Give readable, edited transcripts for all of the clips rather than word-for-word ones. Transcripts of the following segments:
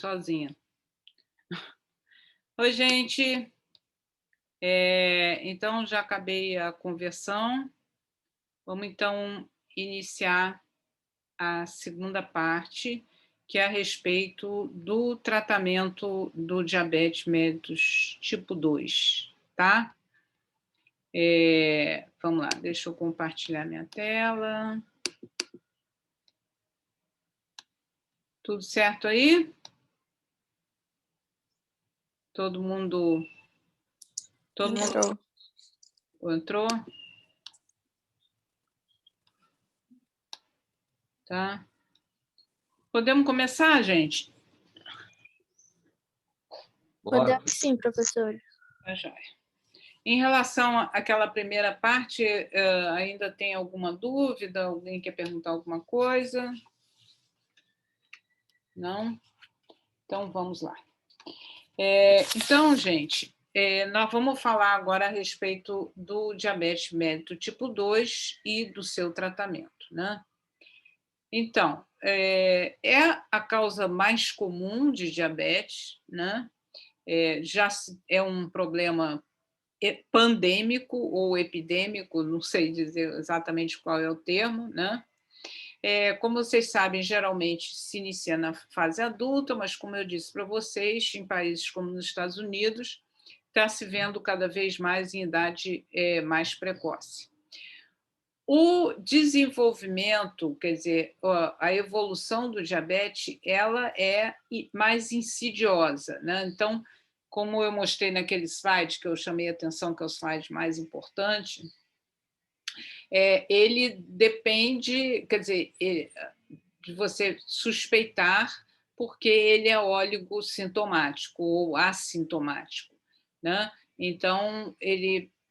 sozinha. Oi, gente. Então, já acabei a conversão. Vamos, então, iniciar a segunda parte, que é a respeito do tratamento do diabetes mellitus tipo 2, tá? Vamos lá, deixa eu compartilhar minha tela. Tudo certo aí? Todo mundo entrou? Tá? Podemos começar, gente? Podemos sim, professora. Tá joia. Em relação àquela primeira parte, ainda tem alguma dúvida? Alguém quer perguntar alguma coisa? Não? Então, vamos lá. Então, gente, nós vamos falar agora a respeito do diabetes mellitus tipo 2 e do seu tratamento, né? Então, é a causa mais comum de diabetes, né? Já é um problema pandêmico ou epidêmico, não sei dizer exatamente qual é o termo, né? Como vocês sabem, geralmente se inicia na fase adulta, mas, como eu disse para vocês, em países como nos Estados Unidos, está se vendo cada vez mais em idade mais precoce. O desenvolvimento, quer dizer, a evolução do diabetes, ela é mais insidiosa, né? Então, como eu mostrei naquele slide que eu chamei a atenção, que é o slide mais importante, ele depende, quer dizer, de você suspeitar, porque ele é oligosintomático ou assintomático, né? Então,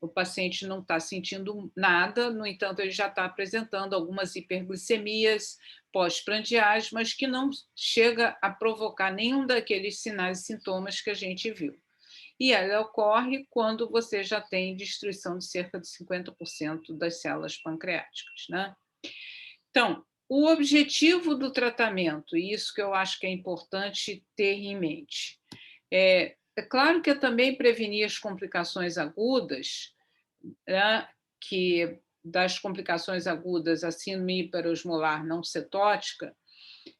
o paciente não está sentindo nada, no entanto, ele já está apresentando algumas hiperglicemias pós-prandiais, mas que não chega a provocar nenhum daqueles sinais e sintomas que a gente viu. E ela ocorre quando você já tem destruição de cerca de 50% das células pancreáticas, né? Então, o objetivo do tratamento, e isso que eu acho que é importante ter em mente, é claro que é também prevenir as complicações agudas, né, que das complicações agudas, a síndrome hiperosmolar não cetótica,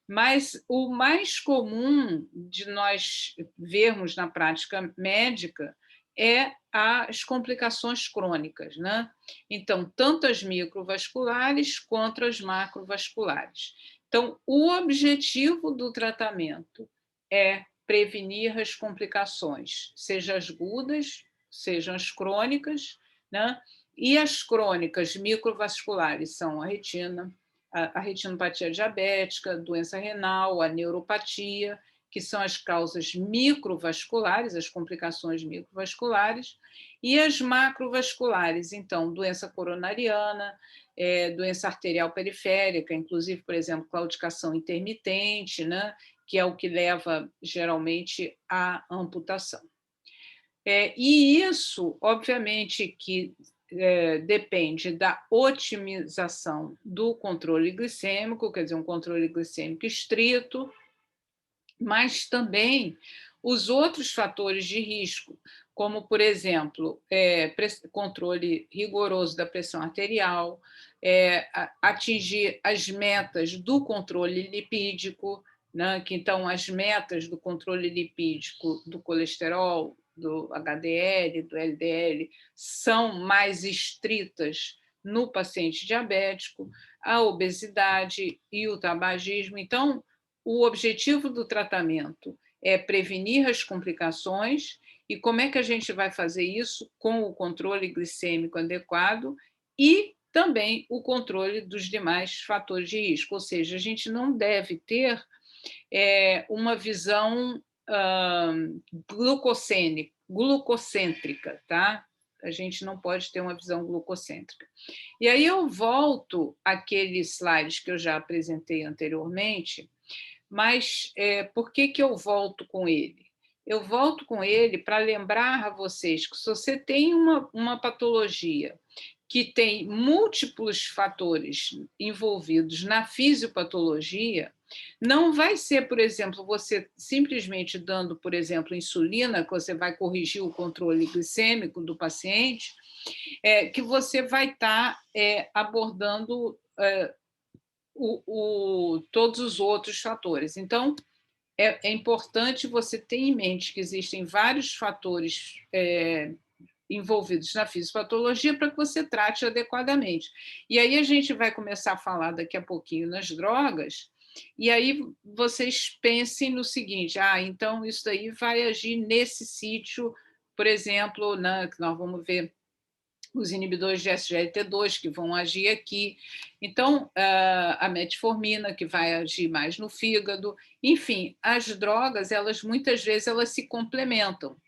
mas o mais comum de nós vermos na prática médica é as complicações crônicas, né? Então, tanto as microvasculares quanto as macrovasculares. Então, o objetivo do tratamento é prevenir as complicações, sejam as agudas, sejam as crônicas, né? E as crônicas microvasculares são a retina, a retinopatia diabética, doença renal, a neuropatia, que são as causas microvasculares, as complicações microvasculares, e as macrovasculares, então, doença coronariana, doença arterial periférica, inclusive, por exemplo, claudicação intermitente, né, que é o que leva, geralmente, à amputação. E isso, obviamente, que depende da otimização do controle glicêmico, quer dizer, um controle glicêmico estrito, mas também os outros fatores de risco, como, por exemplo, controle rigoroso da pressão arterial, atingir as metas do controle lipídico, né? Que, então, as metas do controle lipídico do colesterol, do HDL, do LDL, são mais estritas no paciente diabético, a obesidade e o tabagismo. Então, o objetivo do tratamento é prevenir as complicações, e como é que a gente vai fazer isso? Com o controle glicêmico adequado e também o controle dos demais fatores de risco, ou seja, a gente não deve ter uma visão glucocêntrica, tá? A gente não pode ter uma visão glucocêntrica. E aí eu volto àqueles slides que eu já apresentei anteriormente, mas por que eu volto com ele? Eu volto com ele para lembrar a vocês que, se você tem uma patologia que tem múltiplos fatores envolvidos na fisiopatologia, não vai ser, por exemplo, você simplesmente dando, por exemplo, insulina, que você vai corrigir o controle glicêmico do paciente, que você vai estar abordando todos os outros fatores. Então, é importante você ter em mente que existem vários fatores envolvidos na fisiopatologia para que você trate adequadamente. E aí a gente vai começar a falar daqui a pouquinho nas drogas, e aí vocês pensem no seguinte: então isso daí vai agir nesse sítio, por exemplo, que nós vamos ver os inibidores de SGLT2 que vão agir aqui, então a metformina que vai agir mais no fígado, enfim, as drogas, elas muitas vezes elas se complementam.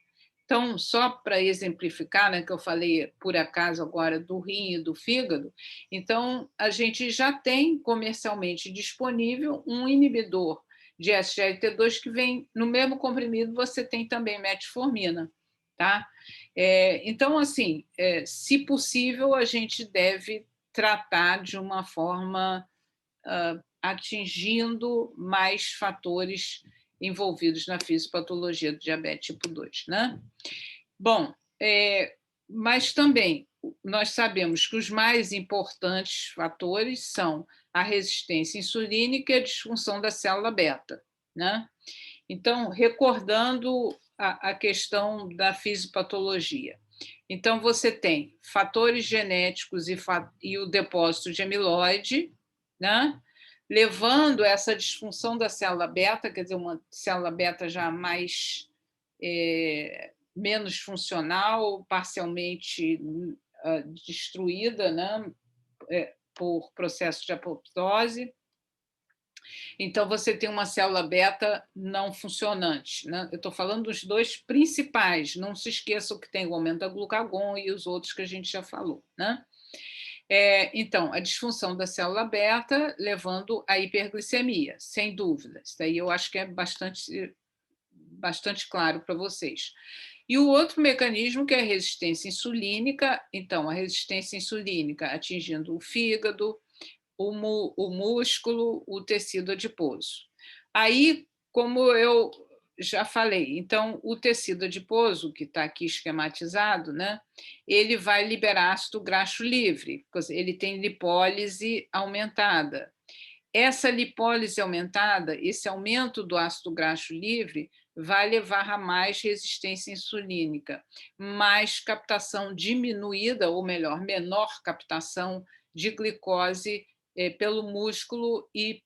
Então, só para exemplificar, né, que eu falei por acaso agora do rim e do fígado, então a gente já tem comercialmente disponível um inibidor de SGLT2 que vem no mesmo comprimido, você tem também metformina, tá? Então, assim, se possível, a gente deve tratar de uma forma atingindo mais fatores envolvidos na fisiopatologia do diabetes tipo 2, né? Bom, mas também nós sabemos que os mais importantes fatores são a resistência insulínica e a disfunção da célula beta, né? Então, recordando a questão da fisiopatologia. Então, você tem fatores genéticos e o depósito de amiloide, né? Levando essa disfunção da célula beta, quer dizer, uma célula beta já mais menos funcional, parcialmente destruída, né? Por processo de apoptose. Então, você tem uma célula beta não funcionante, né? Eu estou falando dos dois principais, não se esqueçam que tem o aumento da glucagon e os outros que a gente já falou, né? Então, a disfunção da célula beta levando à hiperglicemia, sem dúvida. Isso daí eu acho que é bastante claro para vocês. E o outro mecanismo que é a resistência insulínica, então, a resistência insulínica atingindo o fígado, o músculo, o tecido adiposo. Aí, como eu já falei, então, o tecido adiposo, que está aqui esquematizado, né, ele vai liberar ácido graxo livre, ele tem lipólise aumentada. Essa lipólise aumentada, esse aumento do ácido graxo livre, vai levar a mais resistência insulínica, mais captação diminuída, ou melhor, menor captação de glicose pelo músculo e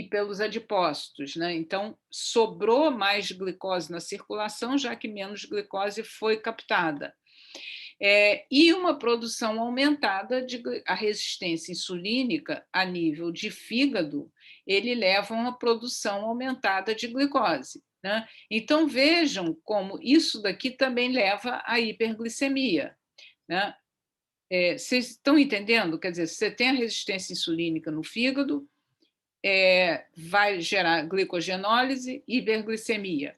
pelos adipócitos, né? Então, sobrou mais glicose na circulação, já que menos glicose foi captada. E uma produção aumentada de a resistência insulínica a nível de fígado, ele leva a uma produção aumentada de glicose, né? Então, vejam como isso daqui também leva à hiperglicemia, né? Vocês estão entendendo? Quer dizer, se você tem a resistência insulínica no fígado, vai gerar glicogenólise e hiperglicemia.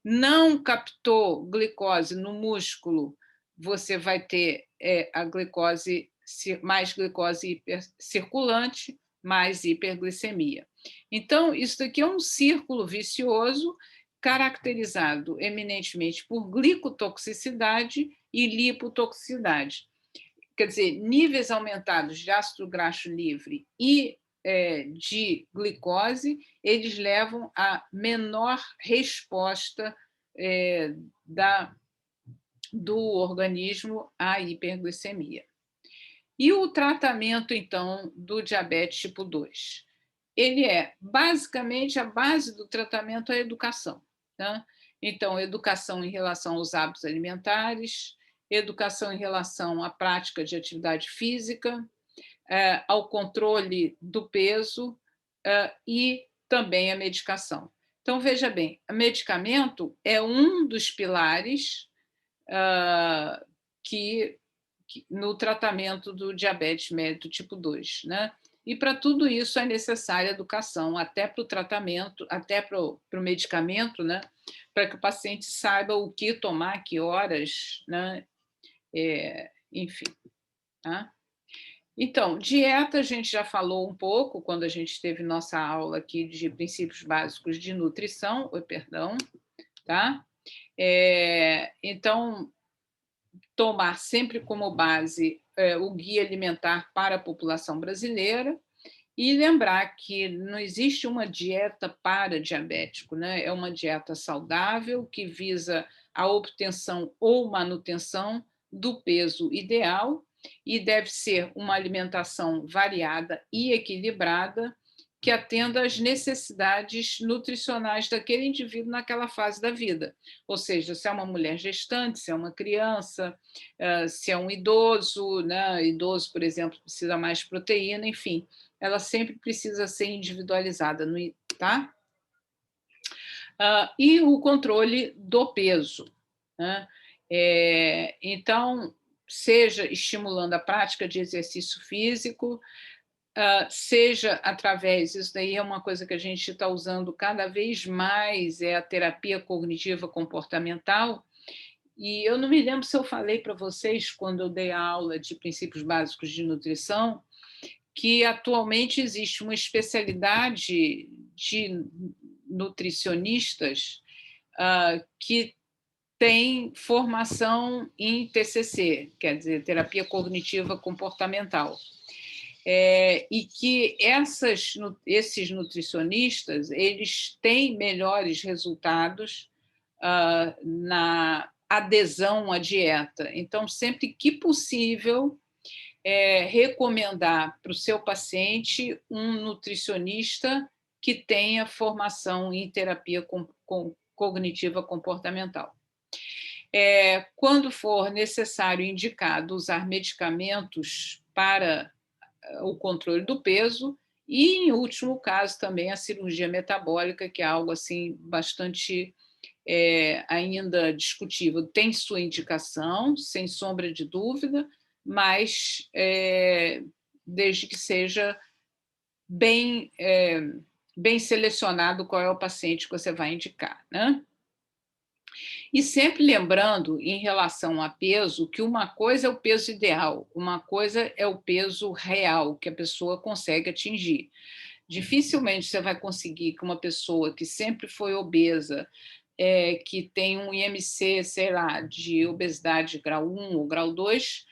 Não captou glicose no músculo, você vai ter a glicose, mais glicose circulante, mais hiperglicemia. Então, isso daqui é um círculo vicioso caracterizado eminentemente por glicotoxicidade e lipotoxicidade. Quer dizer, níveis aumentados de ácido graxo livre e de glicose, eles levam a menor resposta do organismo à hiperglicemia. E o tratamento, então, do diabetes tipo 2? Ele basicamente, a base do tratamento é a educação, né? Então, educação em relação aos hábitos alimentares, educação em relação à prática de atividade física, ao controle do peso e também a medicação. Então, veja bem, o medicamento é um dos pilares no tratamento do diabetes mellitus tipo 2, né? E para tudo isso é necessária educação, até para o tratamento, até para o medicamento, né? Para que o paciente saiba o que tomar, que horas, né? Enfim. Tá? Então, dieta a gente já falou um pouco quando a gente teve nossa aula aqui de princípios básicos de nutrição, perdão, tá? Então, tomar sempre como base o Guia Alimentar para a População Brasileira e lembrar que não existe uma dieta para diabético, né? É uma dieta saudável que visa a obtenção ou manutenção do peso ideal e deve ser uma alimentação variada e equilibrada que atenda às necessidades nutricionais daquele indivíduo naquela fase da vida. Ou seja, se é uma mulher gestante, se é uma criança, se é um idoso, né? Idoso, por exemplo, precisa mais proteína, enfim, ela sempre precisa ser individualizada, tá? E o controle do peso, né? Então, seja estimulando a prática de exercício físico, seja através, isso daí é uma coisa que a gente está usando cada vez mais, é a terapia cognitiva comportamental, e eu não me lembro se eu falei para vocês, quando eu dei a aula de princípios básicos de nutrição, que atualmente existe uma especialidade de nutricionistas que tem formação em TCC, quer dizer, terapia cognitiva comportamental. E que esses nutricionistas eles têm melhores resultados na adesão à dieta. Então, sempre que possível, recomendar para o seu paciente um nutricionista que tenha formação em terapia cognitiva comportamental. Quando for necessário indicado usar medicamentos para o controle do peso e, em último caso, também a cirurgia metabólica, que é algo assim bastante ainda discutível. Tem sua indicação, sem sombra de dúvida, mas desde que seja bem selecionado qual é o paciente que você vai indicar, né? E sempre lembrando, em relação a peso, que uma coisa é o peso ideal, uma coisa é o peso real que a pessoa consegue atingir. Dificilmente você vai conseguir que uma pessoa que sempre foi obesa, que tem um IMC, sei lá, de obesidade grau 1 ou grau 2,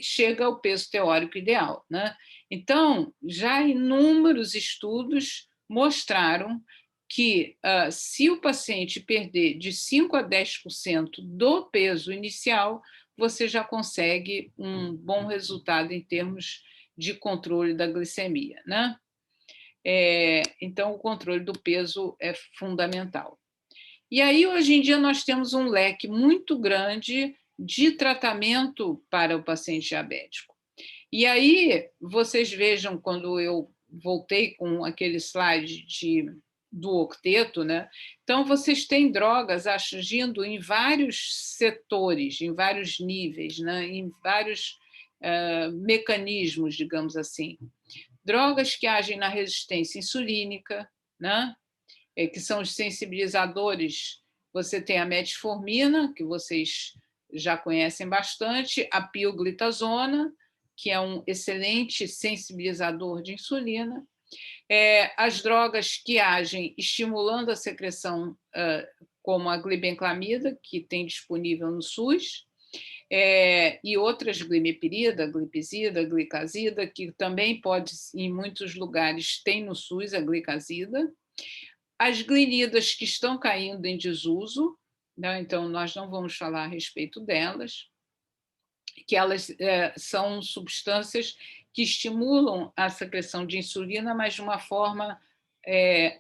chega ao peso teórico ideal, né? Então, já inúmeros estudos mostraram que, se o paciente perder de 5 a 10% do peso inicial, você já consegue um bom resultado em termos de controle da glicemia, né? Então, o controle do peso é fundamental. E aí, hoje em dia, nós temos um leque muito grande de tratamento para o paciente diabético. E aí, vocês vejam, quando eu voltei com aquele slide do octeto, né? Então, vocês têm drogas agindo em vários setores, em vários níveis, né? Em vários mecanismos, digamos assim. Drogas que agem na resistência insulínica, né? Que são os sensibilizadores. Você tem a metformina, que vocês já conhecem bastante, a pioglitazona, que é um excelente sensibilizador de insulina, as drogas que agem estimulando a secreção, como a glibenclamida, que tem disponível no SUS, e outras, glimepirida, glipizida, glicazida, que também pode, em muitos lugares, tem no SUS a glicazida. As glinidas que estão caindo em desuso, né? Então nós não vamos falar a respeito delas, que elas são substâncias que estimulam a secreção de insulina, mas de uma forma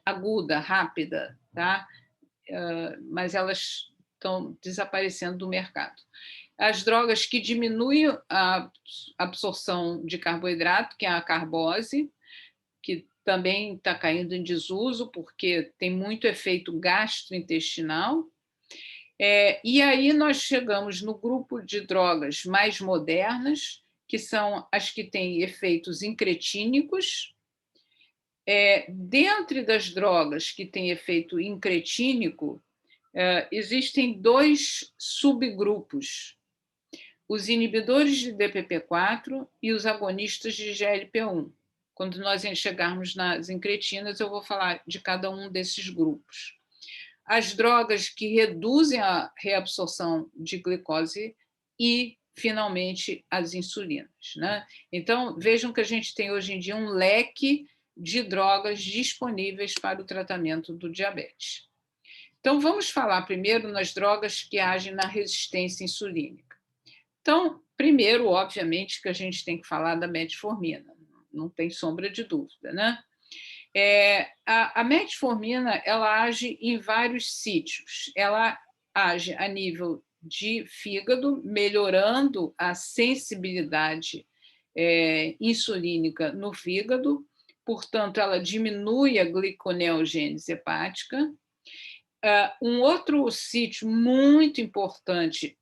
aguda, rápida, tá? Mas elas estão desaparecendo do mercado. As drogas que diminuem a absorção de carboidrato, que é a carbose, que também está caindo em desuso, porque tem muito efeito gastrointestinal. E aí nós chegamos no grupo de drogas mais modernas, que são as que têm efeitos incretínicos. Dentre das drogas que têm efeito incretínico, existem dois subgrupos. os inibidores de DPP-4 e os agonistas de GLP-1. Quando nós chegarmos nas incretinas, eu vou falar de cada um desses grupos. As drogas que reduzem a reabsorção de glicose e, finalmente, as insulinas, né? Então, vejam que a gente tem hoje em dia um leque de drogas disponíveis para o tratamento do diabetes. Então, vamos falar primeiro nas drogas que agem na resistência insulínica. Então, primeiro, obviamente, que a gente tem que falar da metformina, não tem sombra de dúvida, né? A metformina, ela age em vários sítios. Ela age a nível de fígado, melhorando a sensibilidade insulínica no fígado, portanto, ela diminui a gliconeogênese hepática. Um outro sítio muito importante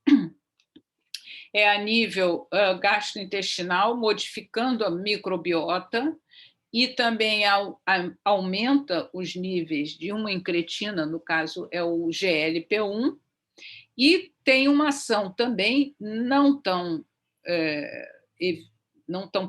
é a nível gastrointestinal, modificando a microbiota, e também aumenta os níveis de uma incretina, no caso é o GLP-1, e tem uma ação também não tão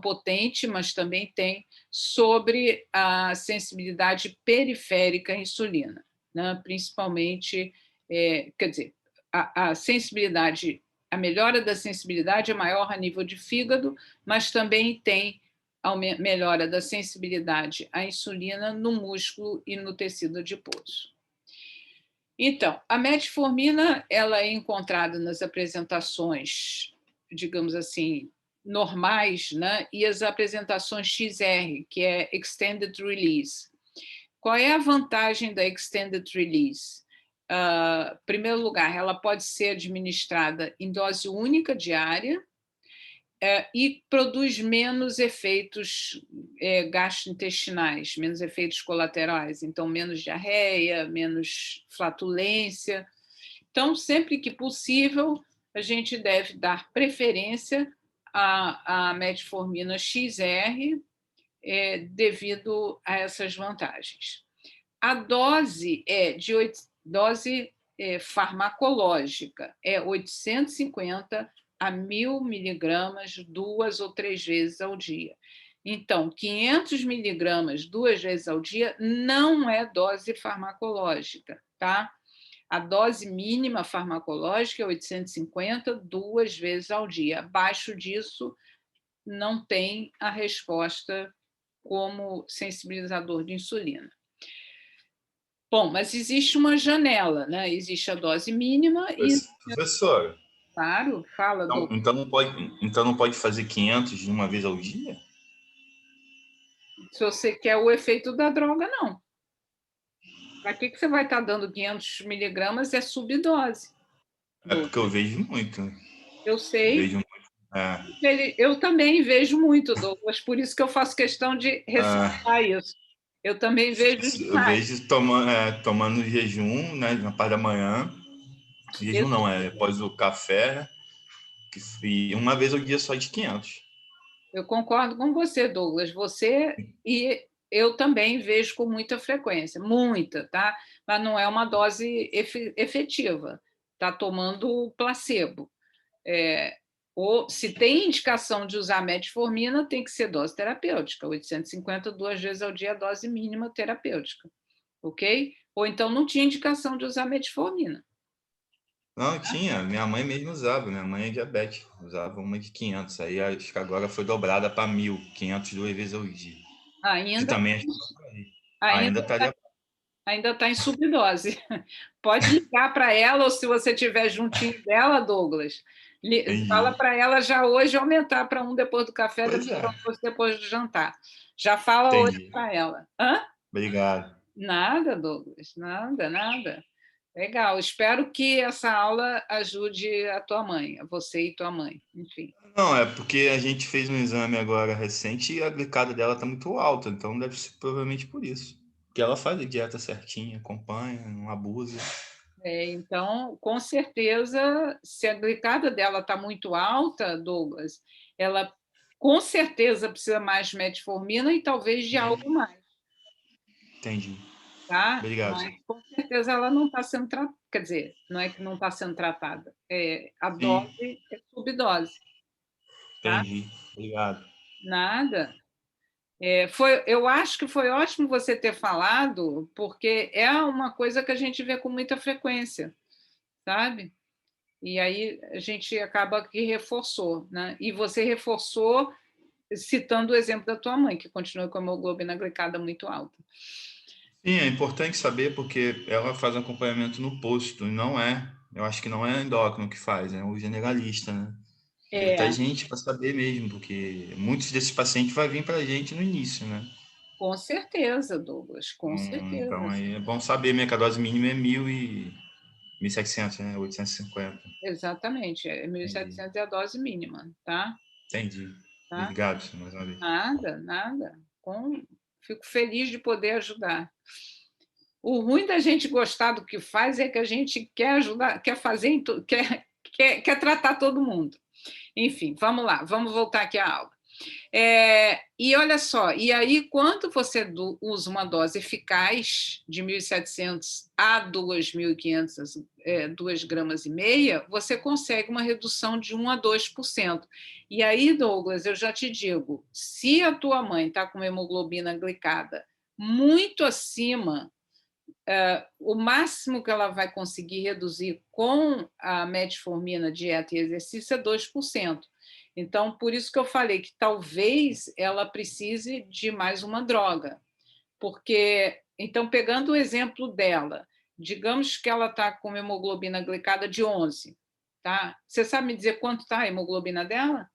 potente, mas também tem sobre a sensibilidade periférica à insulina, né? Principalmente, quer dizer, a sensibilidade, a melhora da sensibilidade é maior a nível de fígado, mas também tem a melhora da sensibilidade à insulina no músculo e no tecido adiposo. Então, a metformina ela é encontrada nas apresentações, digamos assim, normais, né? E as apresentações XR, que é Extended Release. Qual é a vantagem da Extended Release? Em primeiro lugar, ela pode ser administrada em dose única diária, e produz menos efeitos gastrointestinais, menos efeitos colaterais, então menos diarreia, menos flatulência. Então, sempre que possível, a gente deve dar preferência à metformina XR devido a essas vantagens. A dose dose farmacológica é 850 a 1.000 miligramas 2 ou 3 vezes ao dia. Então, 500 miligramas 2 vezes ao dia não é dose farmacológica, tá? A dose mínima farmacológica é 850 2 vezes ao dia. Abaixo disso, não tem a resposta como sensibilizador de insulina. Bom, mas existe uma janela, né? Existe a dose mínima e... Professora. Claro, fala, Doutor. Então não pode fazer 500 de uma vez ao dia? Se você quer o efeito da droga, não. Para que você vai estar dando 500 miligramas? É subdose. É porque eu vejo muito. Eu sei. Vejo muito. Eu também vejo muito, Douglas, por isso que eu faço questão de ressaltar isso. Eu também vejo demais. Eu vejo tomando jejum, né, na parte da manhã. Jejum não, após o café, né, e uma vez ao dia só de 500. Eu concordo com você, Douglas. Você e eu também vejo com muita frequência, muita, tá? Mas não é uma dose efetiva. Está tomando placebo. Ou se tem indicação de usar metformina, tem que ser dose terapêutica. 850 2 vezes ao dia é a dose mínima terapêutica, ok? Ou então não tinha indicação de usar metformina. Não, tinha. Minha mãe mesmo usava. Minha mãe é diabética. Usava uma de 500. Aí acho que agora foi dobrada para 1.000. 500 2 vezes ao dia. Ainda estaria... Ainda está em subdose. Pode ligar para ela, ou se você estiver juntinho dela, Douglas, fala para ela já hoje aumentar para 1 depois do café, depois do jantar. Já fala hoje para ela. Hã? Obrigado. Nada, Douglas, nada. Legal, espero que essa aula ajude a tua mãe, a você e tua mãe, enfim. Não, é porque a gente fez um exame agora recente e a glicada dela está muito alta, então deve ser provavelmente por isso. Porque ela faz a dieta certinha, acompanha, não abusa. Então, com certeza, se a glicada dela está muito alta, Douglas, ela com certeza precisa mais de metformina e talvez de algo mais. Entendi. Tá? Obrigado. Mas com certeza ela não está sendo quer dizer, não é que não está sendo tratada, a Sim, dose é subdose, tá? entendi. Obrigado. Nada. Eu acho que foi ótimo você ter falado, porque é uma coisa que a gente vê com muita frequência, sabe? E aí a gente acaba que reforçou, né? E você reforçou citando o exemplo da tua mãe, que continua com a hemoglobina glicada muito alta. Sim, é importante saber porque ela faz um acompanhamento no posto, e não é, eu acho que não é endócrino que faz, é o generalista, né? E até É, gente para saber mesmo, porque muitos desses pacientes vai vir para a gente no início, né? com certeza, Douglas, com Então certeza. aí é bom saber mesmo que a dose mínima é 1.700, né? 850. Exatamente, Entendi. 1.700 é a dose mínima, tá? Entendi. Tá? Obrigado mais uma vez. Nada, nada. Fico feliz de poder ajudar. O ruim da gente gostar do que faz é que a gente quer ajudar, quer fazer, quer tratar todo mundo. Enfim, vamos lá, vamos voltar aqui à aula. E olha só, e aí, quando você usa uma dose eficaz de 1.700 a 2.500, 2 gramas e meia, você consegue uma redução de 1 a 2%. E aí, Douglas, eu já te digo, se a tua mãe está com hemoglobina glicada muito acima, o máximo que ela vai conseguir reduzir com a metformina, dieta e exercício é 2%. Então, por isso que eu falei que talvez ela precise de mais uma droga. Porque, então, pegando o exemplo dela, digamos que ela está com hemoglobina glicada de 11, tá? Você sabe me dizer quanto está a hemoglobina dela?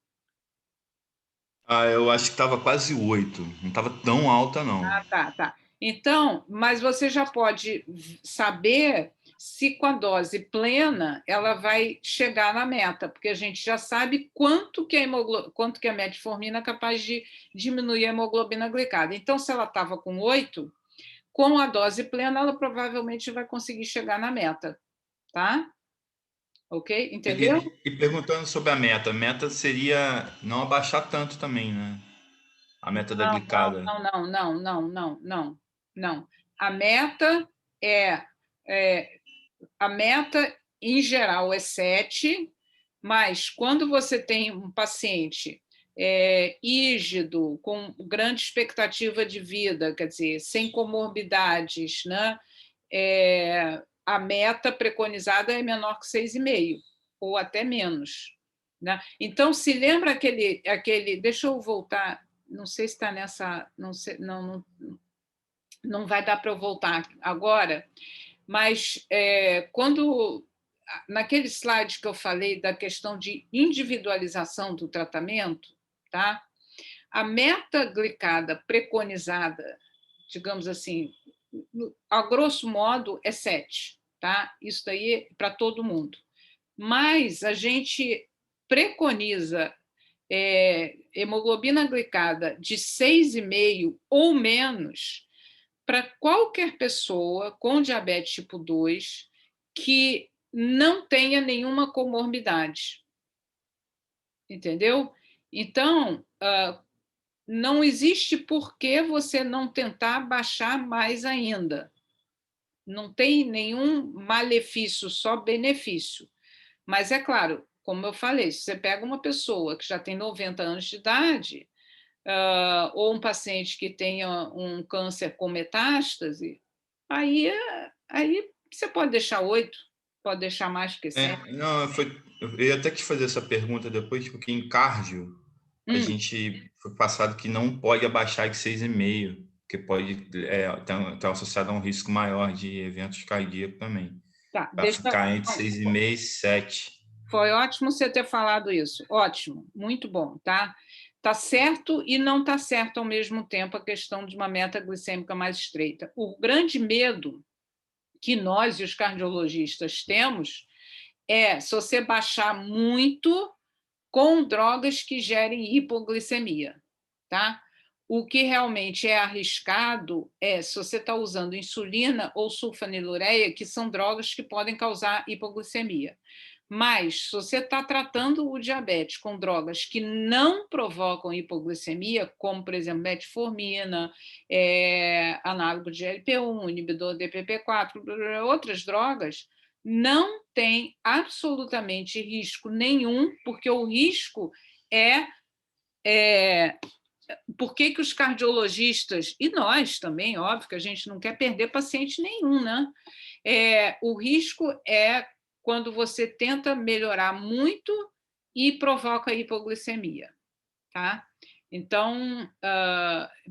Ah, eu acho que estava quase 8. Não estava tão alta, não. Tá, tá. Então, mas você já pode saber se com a dose plena ela vai chegar na meta, porque a gente já sabe quanto que a metformina é capaz de diminuir a hemoglobina glicada. Então, se ela estava com 8, com a dose plena ela provavelmente vai conseguir chegar na meta, tá? Ok? Entendeu? E perguntando sobre a meta seria não abaixar tanto também, né? A meta da Não, glicada. não, não, não, não, não, não, não. A meta é, é a meta, em geral, é 7, mas quando você tem um paciente ígido, com grande expectativa de vida, quer dizer, sem comorbidades, né? A meta preconizada é menor que 6,5, ou até menos. Né? Então, se lembra aquele. Deixa eu voltar, não sei se está nessa. Não, sei, não vai dar para eu voltar agora, mas quando naquele slide que eu falei da questão de individualização do tratamento, tá? A meta glicada preconizada, digamos assim, a grosso modo é 7, tá? Isso daí é para todo mundo. Mas a gente preconiza hemoglobina glicada de 6,5 ou menos para qualquer pessoa com diabetes tipo 2 que não tenha nenhuma comorbidade, entendeu? Então, não existe por que você não tentar baixar mais ainda. Não tem nenhum malefício, só benefício. Mas é claro, como eu falei, se você pega uma pessoa que já tem 90 anos de idade, ou um paciente que tenha um câncer com metástase, aí você pode deixar 8, pode deixar mais que 7. Não, eu ia até que fazer essa pergunta depois, porque em cardio a Hum, gente foi passado que não pode abaixar de 6,5, porque pode estar associado a um risco maior de eventos cardíacos também. tá, Para deixa. ficar entre Não, 6,5 e 7. foi ótimo você ter falado isso. Ótimo, muito bom, tá? Tá certo e não tá certo ao mesmo tempo a questão de uma meta glicêmica mais estreita. O grande medo que nós e os cardiologistas temos é se você baixar muito com drogas que gerem hipoglicemia, tá? O que realmente é arriscado é se você está usando insulina ou sulfanilureia, que são drogas que podem causar hipoglicemia. Mas, se você está tratando o diabetes com drogas que não provocam hipoglicemia, como, por exemplo, metformina, análogo de GLP-1, inibidor DPP-4, outras drogas, não tem absolutamente risco nenhum, porque o risco por que os cardiologistas, e nós também, óbvio que a gente não quer perder paciente nenhum, né? O risco é quando você tenta melhorar muito e provoca hipoglicemia, tá? Então,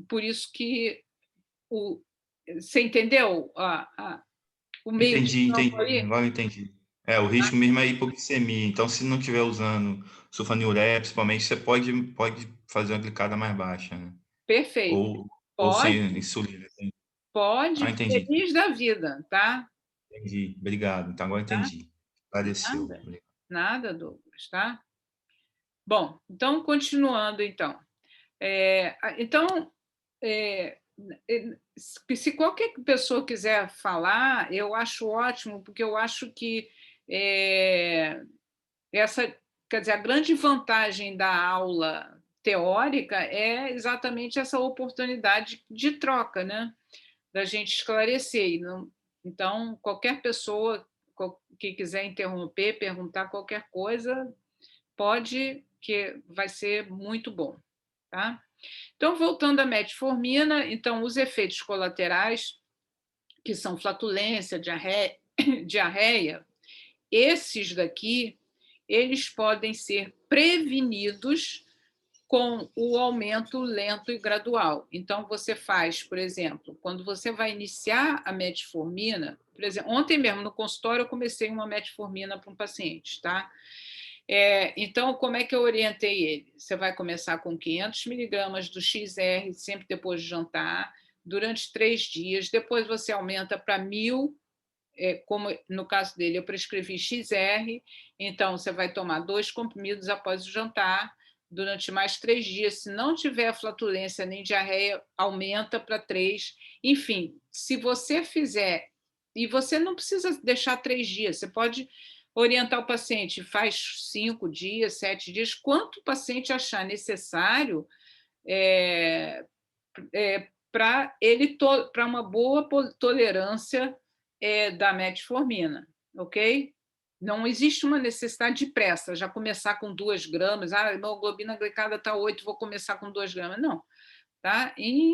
por isso que você entendeu o meio de campo Entendi. aí? Agora eu entendi. O risco mesmo é hipoglicemia. Então, se não estiver usando sulfanilureia, principalmente, você pode fazer uma glicada mais baixa, né? Perfeito. Ou Pode, sem insulina. pode, Entendi. feliz da vida, tá? Entendi. Obrigado. Então, agora eu Tá? entendi. Esclareceu. Nada, nada, Douglas, tá? Bom, então, continuando, então. Então, se qualquer pessoa quiser falar, eu acho ótimo, porque eu acho que essa, quer dizer, a grande vantagem da aula teórica é exatamente essa oportunidade de troca, né? Da gente esclarecer. Então, qualquer pessoa que quiser interromper, perguntar qualquer coisa, pode, que vai ser muito bom, tá? Então, voltando à metformina, então, os efeitos colaterais, que são flatulência, diarreia, esses daqui, eles podem ser prevenidos com o aumento lento e gradual. Então, você faz, por exemplo, quando você vai iniciar a metformina, por exemplo, ontem mesmo no consultório eu comecei uma metformina para um paciente, tá? Então, como é que eu orientei ele? Você vai começar com 500 miligramas do XR, sempre depois de jantar, durante 3 dias. Depois você aumenta para 1.000, como no caso dele, eu prescrevi XR. Então, você vai tomar 2 comprimidos após o jantar, durante mais 3 dias. Se não tiver flatulência nem diarreia, aumenta para 3. Enfim, se você fizer... E você não precisa deixar 3 dias, você pode orientar o paciente, faz 5 dias, 7 dias, quanto o paciente achar necessário para para uma boa tolerância da metformina, ok? Não existe uma necessidade de pressa, já começar com 2 gramas, a hemoglobina glicada está 8, vou começar com 2 gramas. Não, tá? E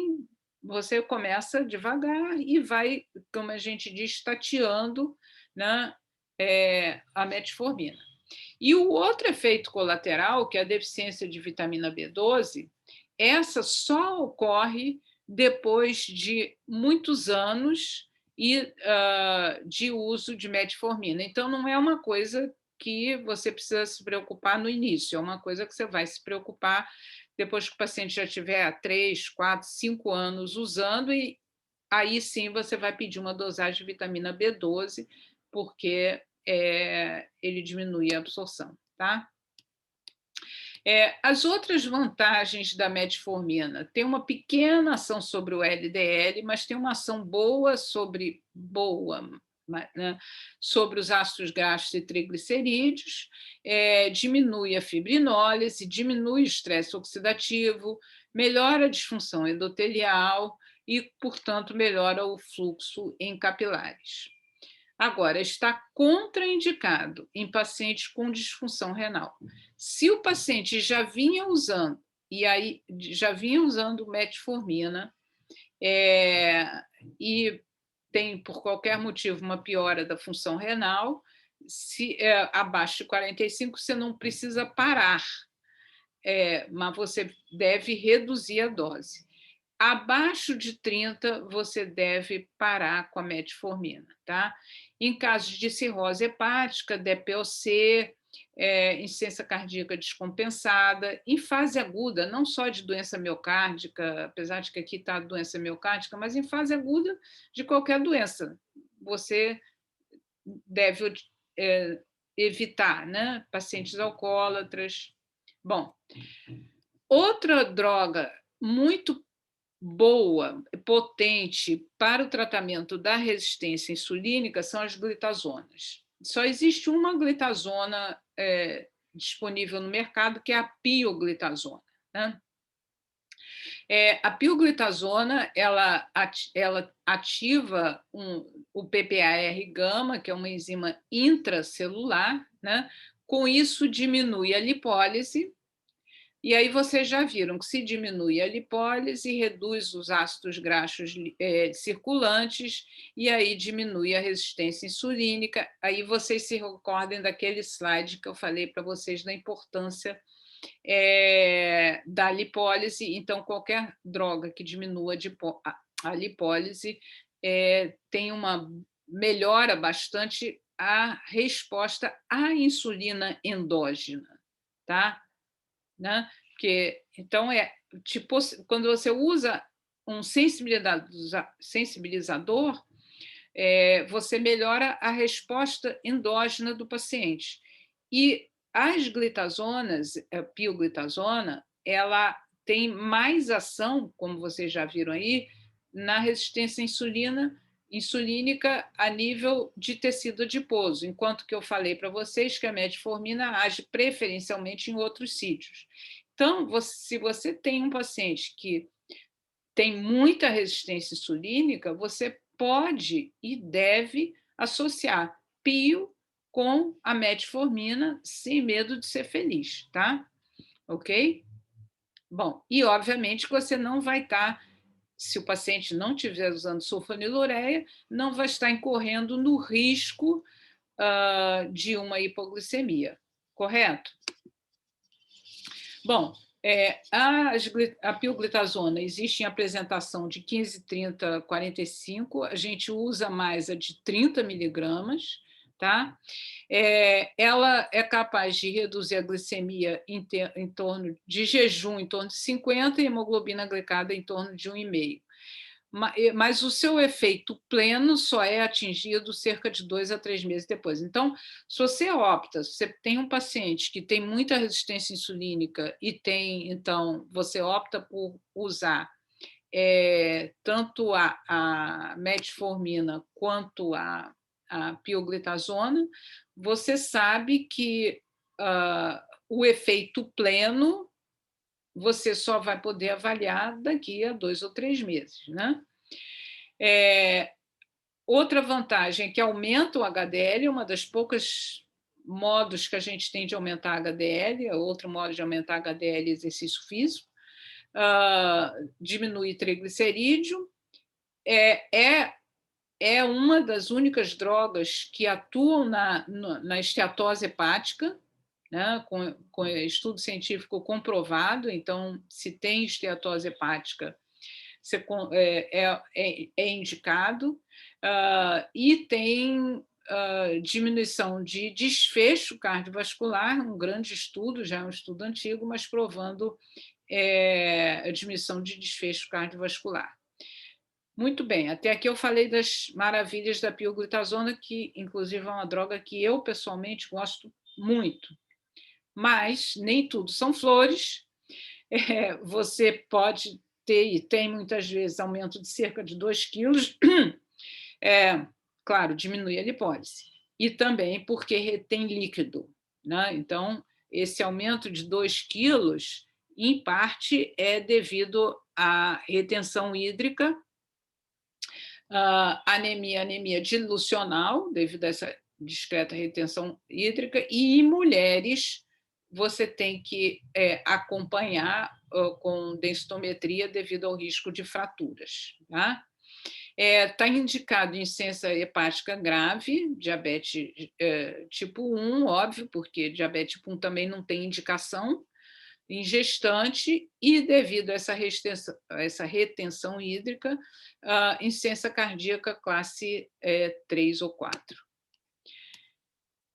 você começa devagar e vai, como a gente diz, tateando, né, a metformina. E o outro efeito colateral, que é a deficiência de vitamina B12, essa só ocorre depois de muitos anos de uso de metformina. Então, não é uma coisa que você precisa se preocupar no início, é uma coisa que você vai se preocupar depois que o paciente já tiver 3, 4, 5 anos usando, e aí sim você vai pedir uma dosagem de vitamina B12, porque ele diminui a absorção, tá? As outras vantagens da metformina: tem uma pequena ação sobre o LDL, mas tem uma ação né, sobre os ácidos graxos e triglicerídeos, diminui a fibrinólise, diminui o estresse oxidativo, melhora a disfunção endotelial e, portanto, melhora o fluxo em capilares. Agora, está contraindicado em pacientes com disfunção renal. Se o paciente já vinha usando, metformina, e tem, por qualquer motivo, uma piora da função renal, se abaixo de 45, você não precisa parar, mas você deve reduzir a dose. Abaixo de 30, você deve parar com a metformina, tá? Em casos de cirrose hepática, DPOC, insuficiência cardíaca descompensada, em fase aguda, não só de doença miocárdica, apesar de que aqui está a doença miocárdica, mas em fase aguda de qualquer doença, você deve evitar, né? Pacientes alcoólatras. Bom, outra droga muito boa, potente para o tratamento da resistência insulínica são as glitazonas. Só existe uma glitazona disponível no mercado, que é a pioglitazona, né? A pioglitazona, ela ativa o PPAR-gama, que é uma enzima intracelular, né? Com isso, diminui a lipólise, e aí vocês já viram que se diminui a lipólise, reduz os ácidos graxos circulantes, e aí diminui a resistência insulínica. Aí vocês se recordem daquele slide que eu falei para vocês da importância da lipólise. Então, qualquer droga que diminua a lipólise tem melhora bastante a resposta à insulina endógena, tá? Né? Então, tipo, quando você usa um sensibilizador, você melhora a resposta endógena do paciente. E as glitazonas, a pioglitazona, ela tem mais ação, como vocês já viram aí, na resistência insulínica a nível de tecido adiposo, enquanto que eu falei para vocês que a metformina age preferencialmente em outros sítios. Então, se você tem um paciente que tem muita resistência insulínica, você pode e deve associar pio com a metformina sem medo de ser feliz, tá? Ok? Bom, e obviamente que você não vai estar, se o paciente não estiver usando sulfonilureia, não vai estar incorrendo no risco de uma hipoglicemia, correto? Bom, a pioglitazona existe em apresentação de 15, 30, 45, a gente usa mais a de 30 miligramas, tá? Ela é capaz de reduzir a glicemia em torno de jejum, em torno de 50, e hemoglobina glicada em torno de 1,5. Mas o seu efeito pleno só é atingido cerca de 2 a 3 meses depois. Então, se você tem um paciente que tem muita resistência insulínica então, você opta por usar tanto a metformina quanto a pioglitazona, você sabe que o efeito pleno você só vai poder avaliar daqui a 2 ou 3 meses, né? Outra vantagem é que aumenta o HDL, uma das poucas modos que a gente tem de aumentar HDL, outro modo de aumentar HDL é exercício físico, diminui triglicerídeo, é uma das únicas drogas que atuam na esteatose hepática, né, com estudo científico comprovado. Então, se tem esteatose hepática, é indicado, e tem diminuição de desfecho cardiovascular, um grande estudo, já é um estudo antigo, mas provando a diminuição de desfecho cardiovascular. Muito bem, até aqui eu falei das maravilhas da pioglitazona, que inclusive é uma droga que eu pessoalmente gosto muito. Mas nem tudo são flores. Você pode ter, e tem muitas vezes, aumento de cerca de 2 quilos. Claro, diminui a lipólise. E também porque retém líquido, né? Então, esse aumento de 2 quilos, em parte, é devido à retenção hídrica, anemia dilucional, devido a essa discreta retenção hídrica, e em mulheres você tem que acompanhar com densitometria devido ao risco de fraturas. Tá? Está indicado insuficiência hepática grave, diabetes tipo 1, óbvio, porque diabetes tipo 1 também não tem indicação, em gestante, e devido a essa retenção hídrica, insuficiência cardíaca classe 3 ou 4.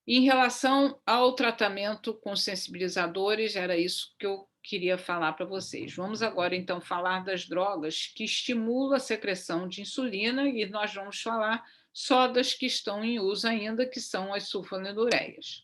Em relação ao tratamento com sensibilizadores, era isso que eu queria falar para vocês. Vamos agora, então, falar das drogas que estimulam a secreção de insulina, e nós vamos falar só das que estão em uso ainda, que são as sulfonilureias.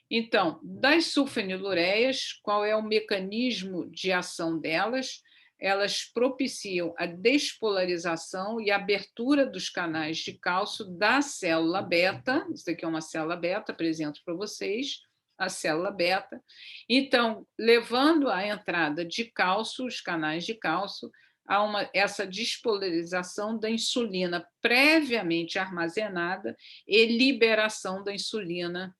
Então, das sulfonilureias, qual é o mecanismo de ação delas? Elas propiciam a despolarização e abertura dos canais de cálcio da célula beta. Isso aqui é uma célula beta, apresento para vocês, a célula beta. Então, levando à entrada de cálcio, os canais de cálcio, há essa despolarização da insulina previamente armazenada e liberação da insulina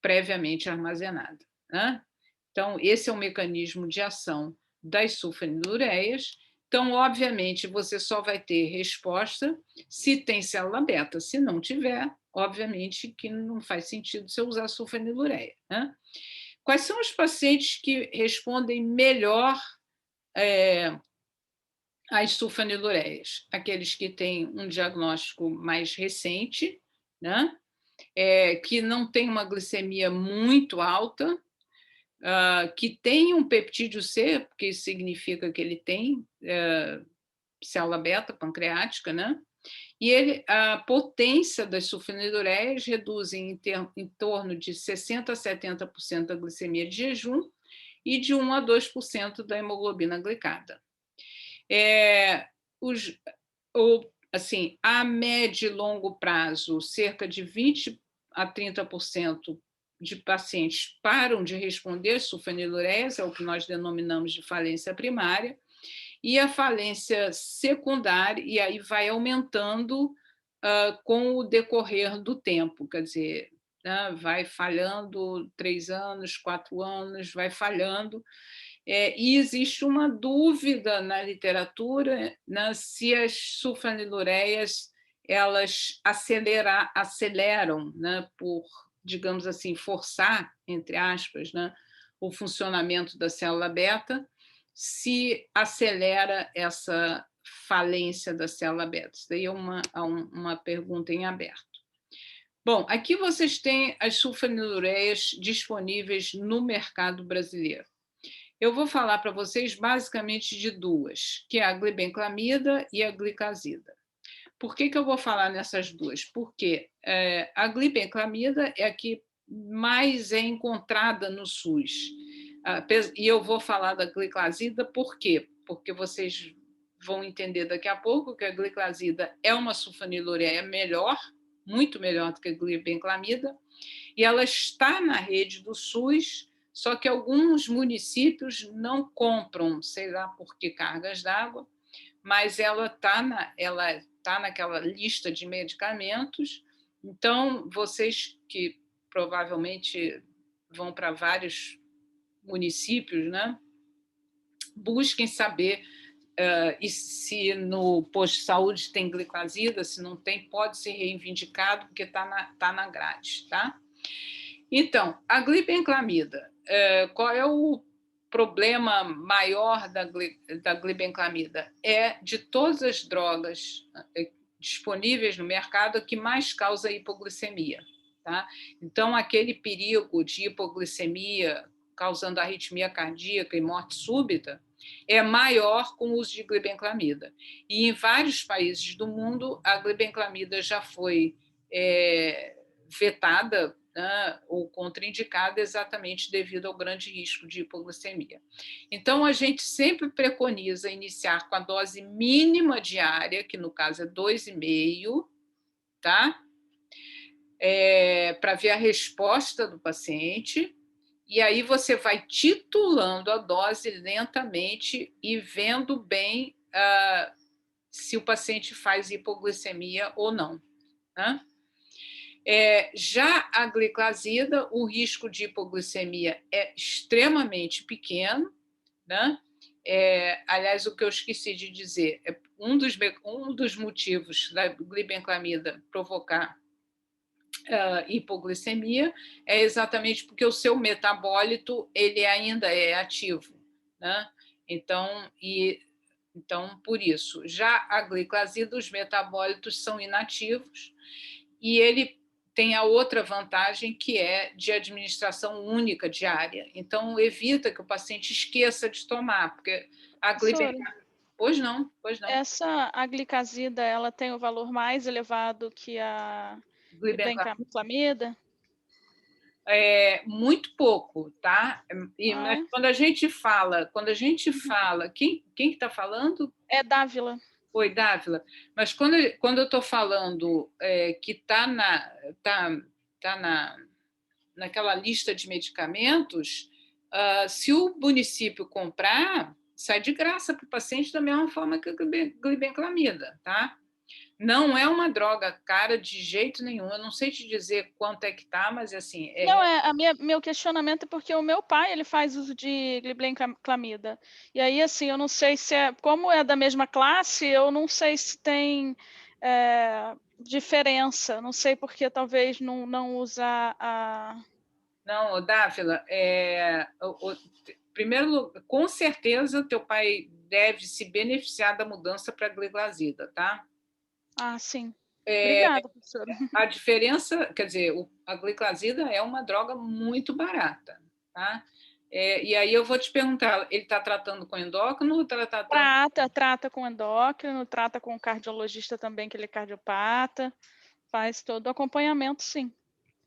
previamente armazenada, né? Então, esse é o mecanismo de ação das sulfonilureias. Então, obviamente, você só vai ter resposta se tem célula beta. Se não tiver, obviamente que não faz sentido você usar sulfonilureia, né? Quais são os pacientes que respondem melhor às sulfonilureias? Aqueles que têm um diagnóstico mais recente, né? Que não tem uma glicemia muito alta, que tem um peptídeo C, porque isso significa que ele tem célula beta pancreática, né? E a potência das sulfonilureias reduz em torno de 60% a 70% da glicemia de jejum e de 1% a 2% da hemoglobina glicada. Assim, a médio e longo prazo, cerca de 20% a 30% de pacientes param de responder sulfonilureias, é o que nós denominamos de falência primária, e a falência secundária, e aí vai aumentando com o decorrer do tempo, quer dizer, né, vai falhando 3 anos, 4 anos, vai falhando. E existe uma dúvida na literatura, né, se as sulfonilureias elas aceleram, né, por, digamos assim, forçar, entre aspas, né, o funcionamento da célula beta, se acelera essa falência da célula beta. Isso daí é uma pergunta em aberto. Bom, aqui vocês têm as sulfonilureias disponíveis no mercado brasileiro. Eu vou falar para vocês basicamente de duas, que é a glibenclamida e a glicazida. Por que eu vou falar nessas duas? Porque a glibenclamida é a que mais é encontrada no SUS. E eu vou falar da glicazida por quê? Porque vocês vão entender daqui a pouco que a glicazida é uma sulfonilureia melhor, muito melhor do que a glibenclamida, e ela está na rede do SUS, só que alguns municípios não compram, sei lá por que cargas d'água, mas ela está naquela lista de medicamentos. Então, vocês que provavelmente vão para vários municípios, né, busquem saber e se no posto de saúde tem glicazida, se não tem, pode ser reivindicado, porque está na grade, tá? Então, a glibenclamida, qual é o problema maior da glibenclamida? É de todas as drogas disponíveis no mercado, a que mais causa hipoglicemia, tá? Então, aquele perigo de hipoglicemia causando arritmia cardíaca e morte súbita é maior com o uso de glibenclamida. E em vários países do mundo, a glibenclamida já foi vetada, né, ou contraindicada exatamente devido ao grande risco de hipoglicemia. Então, a gente sempre preconiza iniciar com a dose mínima diária, que no caso é 2,5, tá? Para ver a resposta do paciente. E aí você vai titulando a dose lentamente e vendo bem se o paciente faz hipoglicemia ou não, né? Já a glicazida, o risco de hipoglicemia é extremamente pequeno, né? Aliás, o que eu esqueci de dizer, um dos motivos da glibenclamida provocar hipoglicemia é exatamente porque o seu metabólito ele ainda é ativo, né? Então, por isso, já a glicazida, os metabólitos são inativos e ele tem a outra vantagem, que é de administração única diária. Então, evita que o paciente esqueça de tomar, porque a glibenclamida... Pois não. A glicazida, ela tem o valor mais elevado que a glibenclamida? Muito pouco, tá? Mas quando a gente fala, quem está falando? É Dávila. Oi, Dávila. Mas quando eu estou falando que está na naquela lista de medicamentos, se o município comprar, sai de graça para o paciente da mesma forma que a glibenclamida, tá? Não é uma droga cara de jeito nenhum. Eu não sei te dizer quanto é que tá, mas assim... Não, meu questionamento é porque o meu pai, ele faz uso de glibenclamida. E aí, assim, eu não sei se como é da mesma classe, eu não sei se tem diferença. Não sei porque talvez não usar a... Não, Dávila, primeiro, com certeza, teu pai deve se beneficiar da mudança para a gliglazida, tá? Ah, sim. Obrigada, professora. A diferença, quer dizer, a gliclazida é uma droga muito barata, tá? E aí eu vou te perguntar, ele está tratando com endócrino ou está tratando... Trata com endócrino, trata com cardiologista também, que ele é cardiopata, faz todo o acompanhamento, sim.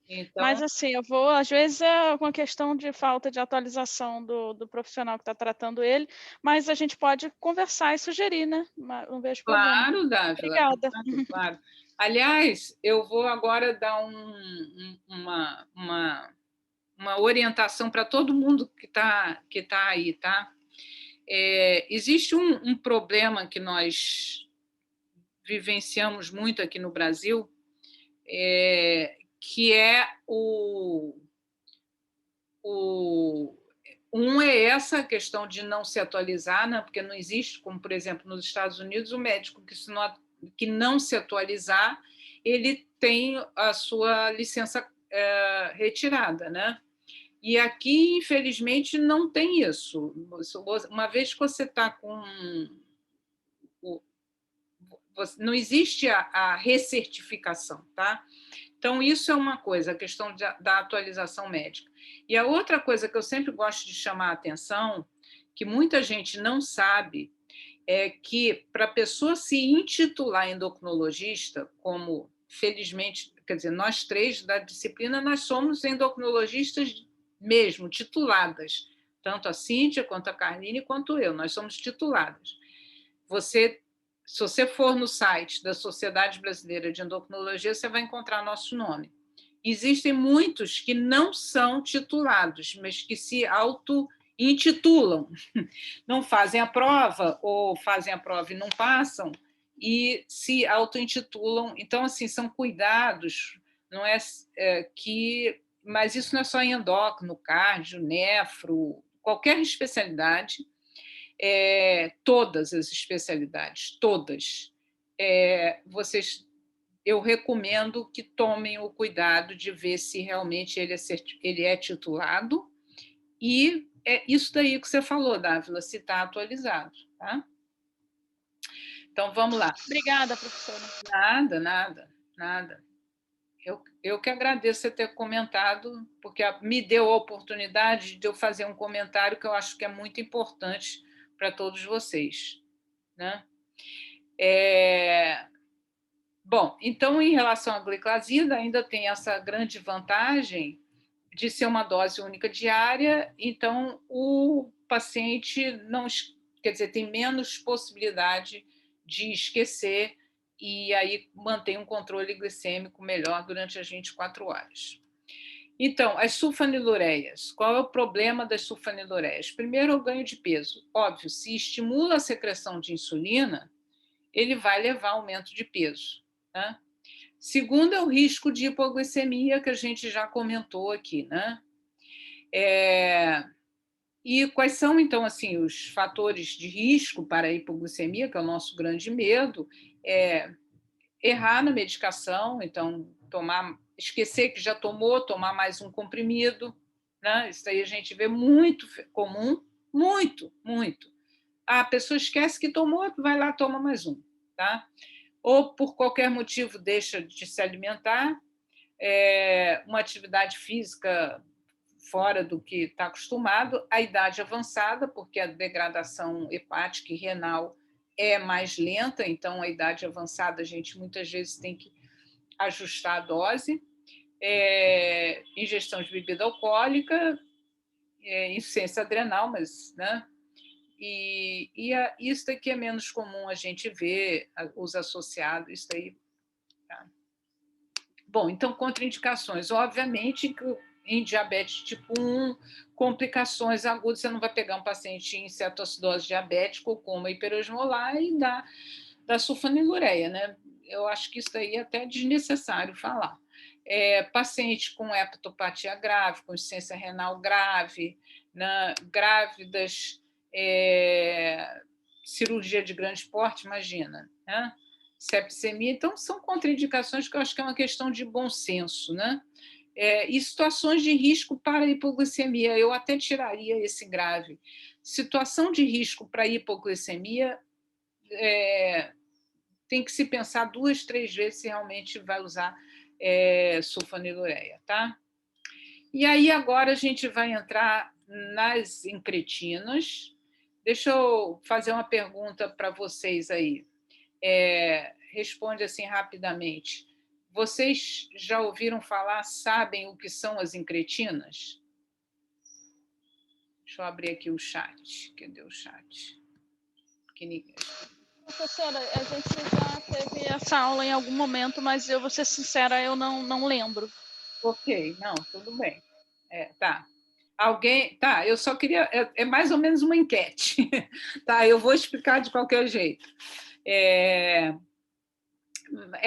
Então... Mas assim, às vezes é uma questão de falta de atualização do profissional que está tratando ele, mas a gente pode conversar e sugerir, né? Não vejo problema. Claro, Dávila. Obrigada. Claro. Aliás, eu vou agora dar uma orientação para todo mundo que tá aí, tá? Existe um problema que nós vivenciamos muito aqui no Brasil, que é essa questão de não se atualizar, né? Porque não existe, como, por exemplo, nos Estados Unidos, o médico que não se atualizar, ele tem a sua licença retirada, né? E aqui, infelizmente, não tem isso. Uma vez que você está com... Não existe a recertificação, tá? Então, isso é uma coisa, a questão da atualização médica. E a outra coisa que eu sempre gosto de chamar a atenção, que muita gente não sabe, é que para a pessoa se intitular endocrinologista, como, felizmente, quer dizer, nós três da disciplina, nós somos endocrinologistas mesmo, tituladas, tanto a Cíntia, quanto a Carline, quanto eu, nós somos tituladas. Se você for no site da Sociedade Brasileira de Endocrinologia, você vai encontrar nosso nome. Existem muitos que não são titulados, mas que se auto-intitulam. Não fazem a prova, ou fazem a prova e não passam, e se auto-intitulam. Então, assim, são cuidados, não é que... Mas isso não é só em endócrino, cardio, nefro, qualquer especialidade, todas as especialidades, todas, eu recomendo que tomem o cuidado de ver se realmente ele é titulado, e é isso daí que você falou, Dávila, se está atualizado, tá? Então, vamos lá. Obrigada, professora. Nada. Eu que agradeço você ter comentado, porque me deu a oportunidade de eu fazer um comentário que eu acho que é muito importante para todos vocês, né? Bom, então, em relação à gliclazida, ainda tem essa grande vantagem de ser uma dose única diária, então o paciente não, quer dizer, tem menos possibilidade de esquecer e aí mantém um controle glicêmico melhor durante as 24 horas. Então, as sulfanilureias. Qual é o problema das sulfanilureias? Primeiro, o ganho de peso. Óbvio, se estimula a secreção de insulina, ele vai levar ao aumento de peso, né? Segundo, é o risco de hipoglicemia, que a gente já comentou aqui, né? E quais são, então, assim, os fatores de risco para a hipoglicemia, que é o nosso grande medo? Errar na medicação, então, esquecer que já tomou, tomar mais um comprimido, né? Isso aí a gente vê muito comum, muito. A pessoa esquece que tomou, vai lá, toma mais um, tá? Ou, por qualquer motivo, deixa de se alimentar, uma atividade física fora do que está acostumado, a idade avançada, porque a degradação hepática e renal é mais lenta, então a idade avançada a gente muitas vezes tem que ajustar a dose, ingestão de bebida alcoólica, insuficiência adrenal, mas, né? Isso daqui é menos comum a gente ver, os associados, isso aí. Tá? Bom, então, contraindicações. Obviamente que em diabetes tipo 1, complicações agudas. Você não vai pegar um paciente em cetoacidose diabética ou coma hiperosmolar e dar sulfonilureia, né? Eu acho que isso aí é até desnecessário falar. Paciente com hepatopatia grave, com insuficiência renal grave, né? Grávidas, cirurgia de grande porte, imagina, né? Sepsemia. Então, são contraindicações que eu acho que é uma questão de bom senso, né? E situações de risco para hipoglicemia, eu até tiraria esse grave. Situação de risco para hipoglicemia, tem que se pensar 2, 3 vezes se realmente vai usar sulfonilureia, tá? E aí agora a gente vai entrar nas incretinas. Deixa eu fazer uma pergunta para vocês aí. Responde assim rapidamente. Vocês já ouviram falar, sabem o que são as incretinas? Deixa eu abrir aqui o chat. Cadê o chat? Professora, a gente já teve essa aula em algum momento, mas eu vou ser sincera, eu não lembro. Ok, não, tudo bem. Tá. Alguém. Tá, eu só queria. É mais ou menos uma enquete. Tá, eu vou explicar de qualquer jeito. É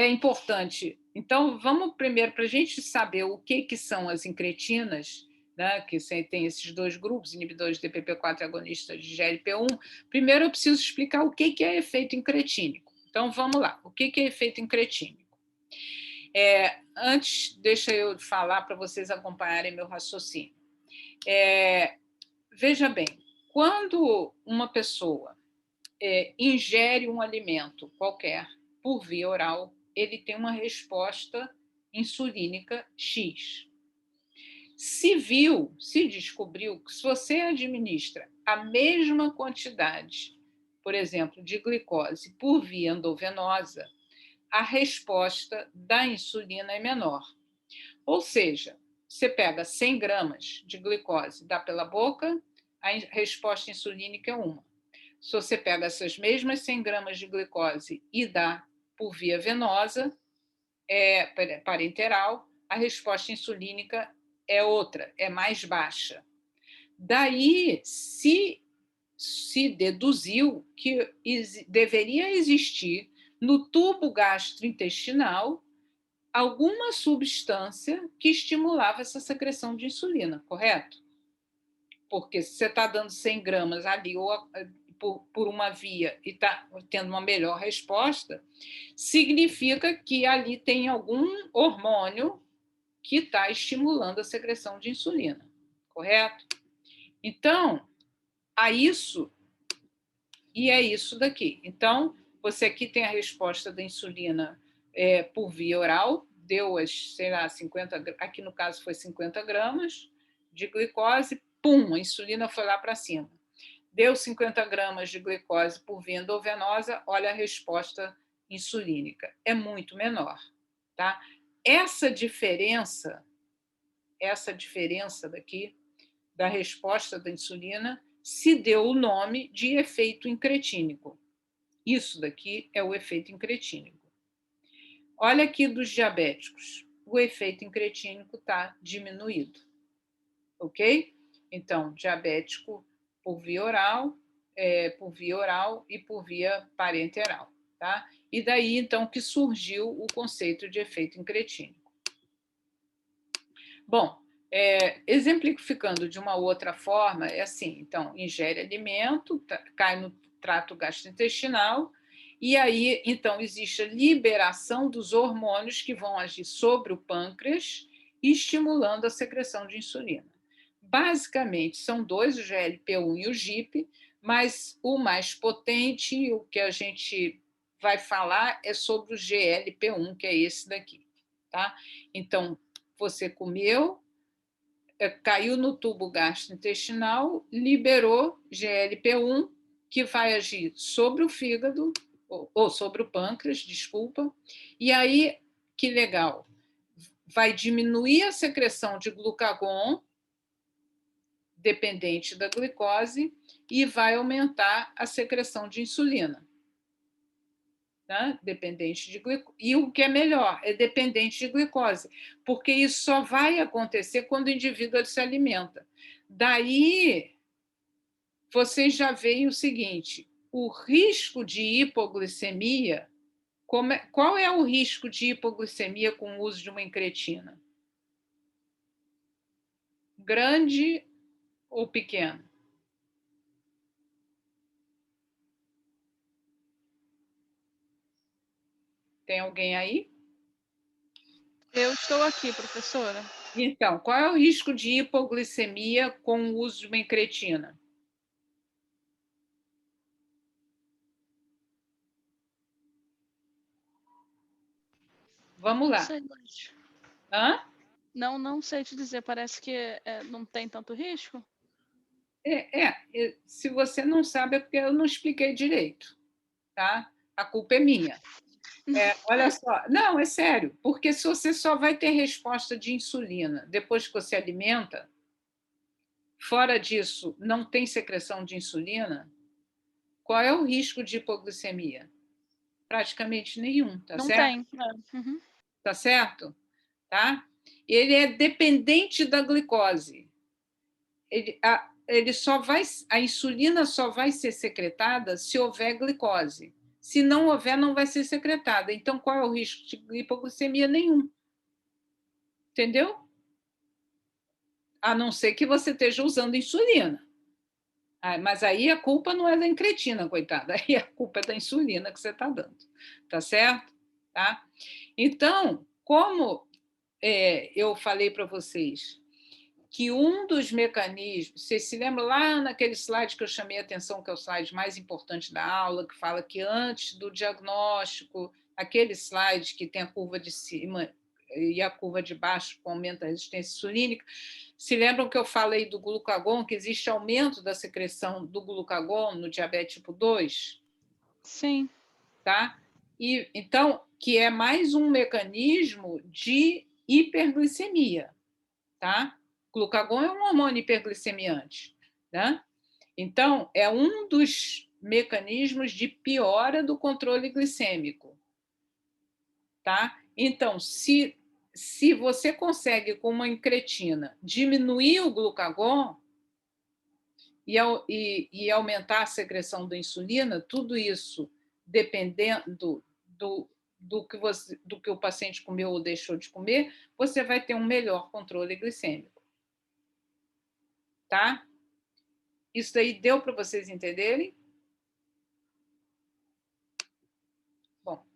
importante. Então, vamos primeiro, para a gente saber o que são as incretinas, né, que tem esses 2 grupos, inibidores de DPP-4 e agonistas de GLP-1, primeiro eu preciso explicar o que é efeito incretínico. Então, vamos lá. O que é efeito incretínico? Antes, deixa eu falar para vocês acompanharem meu raciocínio. Veja bem, quando uma pessoa ingere um alimento qualquer por via oral, ele tem uma resposta insulínica X. Se descobriu que se você administra a mesma quantidade, por exemplo, de glicose por via endovenosa, a resposta da insulina é menor. Ou seja, você pega 100 gramas de glicose, dá pela boca, a resposta insulínica é 1. Se você pega essas mesmas 100 gramas de glicose e dá por via venosa, parenteral, a resposta insulínica é outra, é mais baixa. Daí se deduziu que deveria existir no tubo gastrointestinal alguma substância que estimulava essa secreção de insulina, correto? Porque se você está dando 100 gramas ali ou por uma via e está tendo uma melhor resposta, significa que ali tem algum hormônio que está estimulando a secreção de insulina, correto? Então, é isso daqui. Então, você aqui tem a resposta da insulina por via oral, deu as, sei lá, 50, aqui no caso foi 50 gramas de glicose, pum, a insulina foi lá para cima. Deu 50 gramas de glicose por via endovenosa, olha a resposta insulínica, é muito menor, tá? Essa diferença daqui da resposta da insulina se deu o nome de efeito incretínico. Isso daqui é o efeito incretínico. Olha aqui dos diabéticos, o efeito incretínico está diminuído, ok? Então, diabético por via oral e por via parenteral, tá? E daí, então, que surgiu o conceito de efeito incretínico. Bom, exemplificando de uma outra forma, é assim, então, ingere alimento, cai no trato gastrointestinal, e aí, então, existe a liberação dos hormônios que vão agir sobre o pâncreas, estimulando a secreção de insulina. Basicamente, são 2, o GLP-1 e o GIP, mas o mais potente, o que a gente vai falar, é sobre o GLP-1, que é esse daqui, tá? Então, você comeu, caiu no tubo gastrointestinal, liberou GLP-1, que vai agir sobre o fígado, ou sobre o pâncreas, desculpa, e aí, que legal, vai diminuir a secreção de glucagon, dependente da glicose, e vai aumentar a secreção de insulina. tá? E o que é melhor, é dependente de glicose, porque isso só vai acontecer quando o indivíduo se alimenta. Daí, vocês já veem o seguinte, o risco de hipoglicemia, qual é o risco de hipoglicemia com o uso de uma incretina? Grande ou pequeno? Tem alguém aí? Eu estou aqui, professora. Então, qual é o risco de hipoglicemia com o uso de uma incretina? Vamos Não lá. sei, Hã? não sei te dizer. Parece que não tem tanto risco. Se você não sabe, é porque eu não expliquei direito, tá? A culpa é minha. Olha só, não, é sério, porque se você só vai ter resposta de insulina depois que você alimenta, fora disso, não tem secreção de insulina, qual é o risco de hipoglicemia? Praticamente nenhum, tá Não certo? tem. Uhum. Tá certo? Tá? Ele é dependente da glicose. A insulina só vai ser secretada se houver glicose. Se não houver, não vai ser secretada. Então, qual é o risco de hipoglicemia? Nenhum. Entendeu? A não ser que você esteja usando insulina. Mas aí a culpa não é da incretina, coitada. Aí a culpa é da insulina que você está dando. Tá certo? Tá? Então, como eu falei para vocês que um dos mecanismos, vocês se lembram lá naquele slide que eu chamei a atenção, que é o slide mais importante da aula, que fala que antes do diagnóstico, aquele slide que tem a curva de cima e a curva de baixo que aumenta a resistência insulínica, se lembram que eu falei do glucagon, que existe aumento da secreção do glucagon no diabetes tipo 2? Sim. Tá? Então, que é mais um mecanismo de hiperglicemia, tá? Glucagon é um hormônio hiperglicemiante, né? Então, é um dos mecanismos de piora do controle glicêmico, tá? Então, se você consegue, com uma incretina, diminuir o glucagon e aumentar a secreção da insulina, tudo isso dependendo do que o paciente comeu ou deixou de comer, você vai ter um melhor controle glicêmico. Tá? Isso daí deu para vocês entenderem? Bom,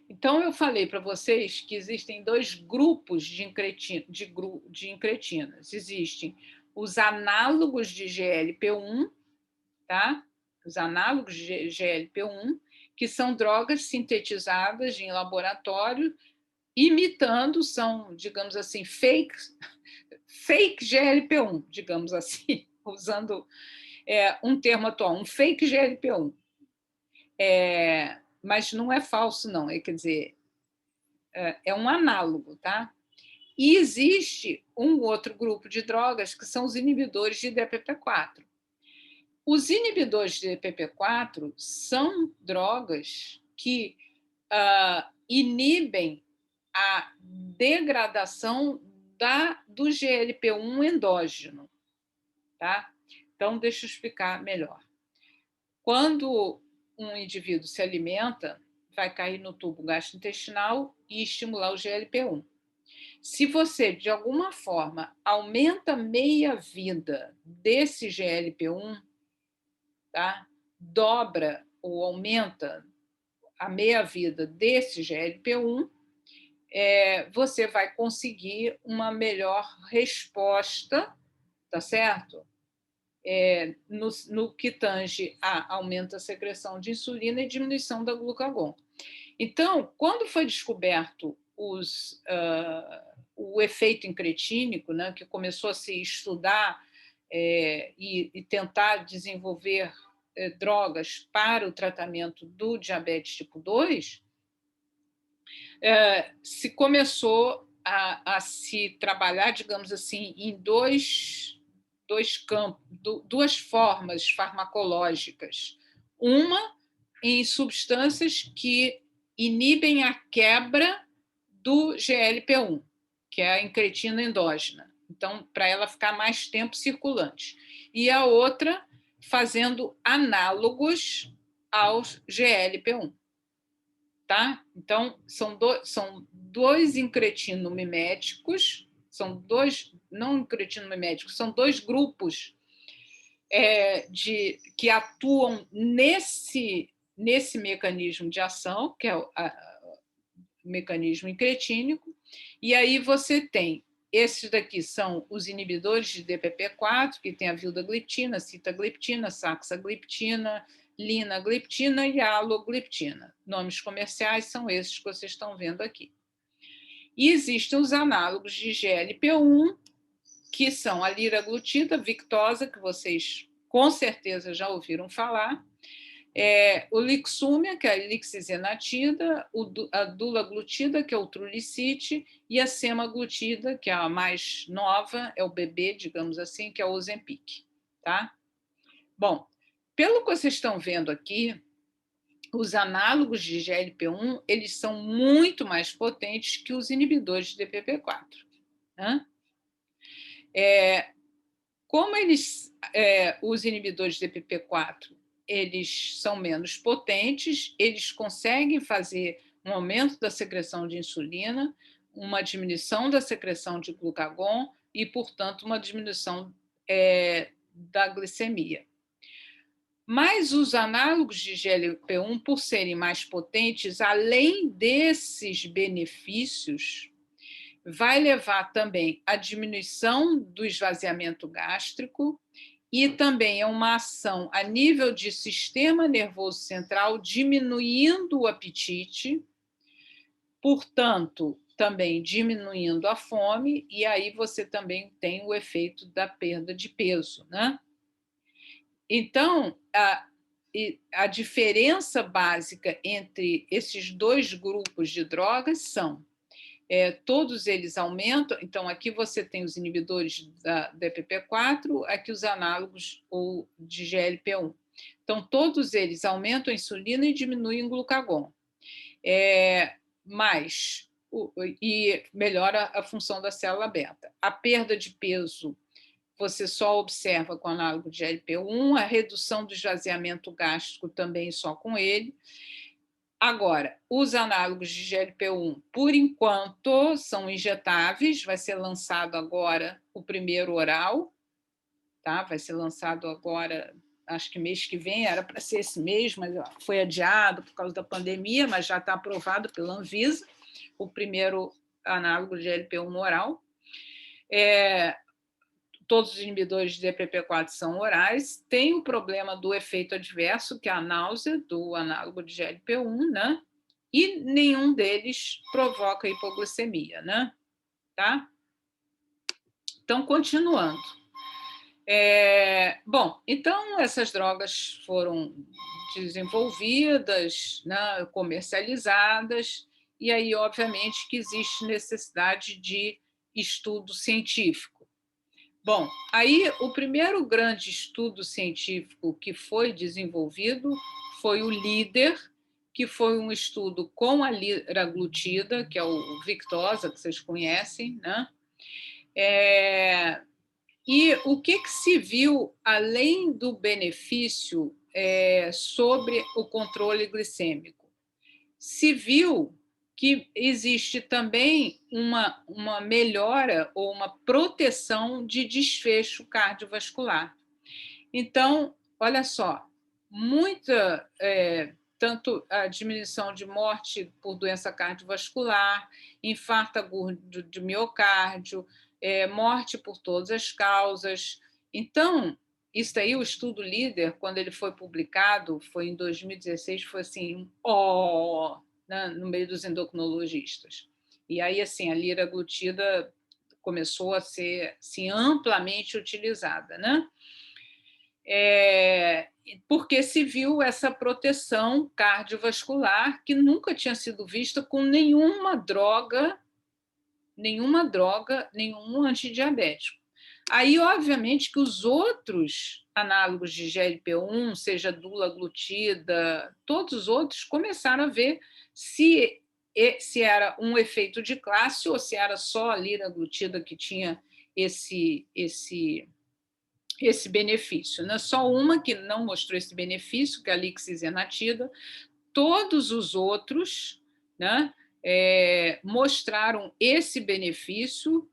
então eu falei para vocês que existem dois grupos de incretinas. Existem os análogos de GLP-1, tá? Os análogos de GLP-1, que são drogas sintetizadas em laboratório, imitando, são, digamos assim, fake GLP-1, digamos assim, usando um termo atual, um fake GLP-1. Mas não é falso, não. Quer dizer, é um análogo, tá? E existe um outro grupo de drogas que são os inibidores de DPP-4. Os inibidores de DPP-4 são drogas que inibem a degradação do GLP-1 endógeno, tá? Então, deixa eu explicar melhor. Quando um indivíduo se alimenta, vai cair no tubo gastrointestinal e estimular o GLP-1. Se você, de alguma forma, aumenta a meia-vida desse GLP-1, tá? Dobra ou aumenta a meia-vida desse GLP-1, você vai conseguir uma melhor resposta, tá certo? No que tange a aumento da secreção de insulina e diminuição da glucagon. Então, quando foi descoberto o efeito incretínico, né, que começou a se estudar e tentar desenvolver drogas para o tratamento do diabetes tipo 2, se começou a se trabalhar, digamos assim, em dois campos, duas formas farmacológicas. Uma em substâncias que inibem a quebra do GLP-1, que é a incretina endógena. Então, para ela ficar mais tempo circulante. E a outra, fazendo análogos aos GLP-1. Tá? Então, são dois incretinimiméticos, não incretinimiméticos, são dois grupos que atuam nesse mecanismo de ação, que é o mecanismo incretínico, e aí você tem, esses daqui são os inibidores de DPP-4, que tem a vildagliptina, sitagliptina, saxagliptina, linagliptina e alogliptina. Nomes comerciais são esses que vocês estão vendo aqui. E existem os análogos de GLP-1, que são a liraglutida, Victoza, que vocês com certeza já ouviram falar, o Lixúmia, que é a lixisenatida, a dulaglutida, que é o Trulicite, e a semaglutida, que é a mais nova, é o bebê, digamos assim, que é o Ozempic. Tá? Bom, pelo que vocês estão vendo aqui, os análogos de GLP-1 eles são muito mais potentes que os inibidores de DPP-4. Né? Como os inibidores de DPP-4 eles são menos potentes, eles conseguem fazer um aumento da secreção de insulina, uma diminuição da secreção de glucagon e, portanto, uma diminuição da glicemia. Mas os análogos de GLP-1, por serem mais potentes, além desses benefícios, vai levar também à diminuição do esvaziamento gástrico e também é uma ação a nível de sistema nervoso central, diminuindo o apetite, portanto, também diminuindo a fome, e aí você também tem o efeito da perda de peso, né? Então, a diferença básica entre esses dois grupos de drogas são todos eles aumentam, então aqui você tem os inibidores da DPP-4, aqui os análogos ou de GLP-1. Então, todos eles aumentam a insulina e diminuem o glucagon. E melhora a função da célula beta. A perda de peso você só observa com o análogo de GLP-1, a redução do esvaziamento gástrico também só com ele. Agora, os análogos de GLP-1, por enquanto, são injetáveis, vai ser lançado agora o primeiro oral, tá? Vai ser lançado agora, acho que mês que vem, era para ser esse mês, mas foi adiado por causa da pandemia, mas já está aprovado pela Anvisa, o primeiro análogo de GLP-1 oral. Todos os inibidores de DPP-4 são orais, tem o problema do efeito adverso, que é a náusea do análogo de GLP-1, né? E nenhum deles provoca hipoglicemia, né? Tá? Então, continuando. Bom, então essas drogas foram desenvolvidas, né, comercializadas, e aí, obviamente, que existe necessidade de estudo científico. Bom, aí o primeiro grande estudo científico que foi desenvolvido foi o LEADER, que foi um estudo com a liraglutida, que é o Victoza, que vocês conhecem, né? E o que se viu, além do benefício sobre o controle glicêmico? Se viu que existe também uma melhora ou uma proteção de desfecho cardiovascular. Então, olha só, tanto a diminuição de morte por doença cardiovascular, infarto agudo de miocárdio, morte por todas as causas. Então, isso aí, o estudo LEADER, quando ele foi publicado, foi em 2016, foi assim, no meio dos endocrinologistas. E aí, assim, a liraglutida começou a ser assim, amplamente utilizada, né? Porque se viu essa proteção cardiovascular que nunca tinha sido vista com nenhuma droga, nenhum antidiabético. Aí, obviamente, que os outros análogos de GLP-1, seja dulaglutida, todos os outros, começaram a ver se era um efeito de classe ou se era só a liraglutida que tinha esse benefício. Né? Só uma que não mostrou esse benefício, que é a lixisenatida. Todos os outros, né, mostraram esse benefício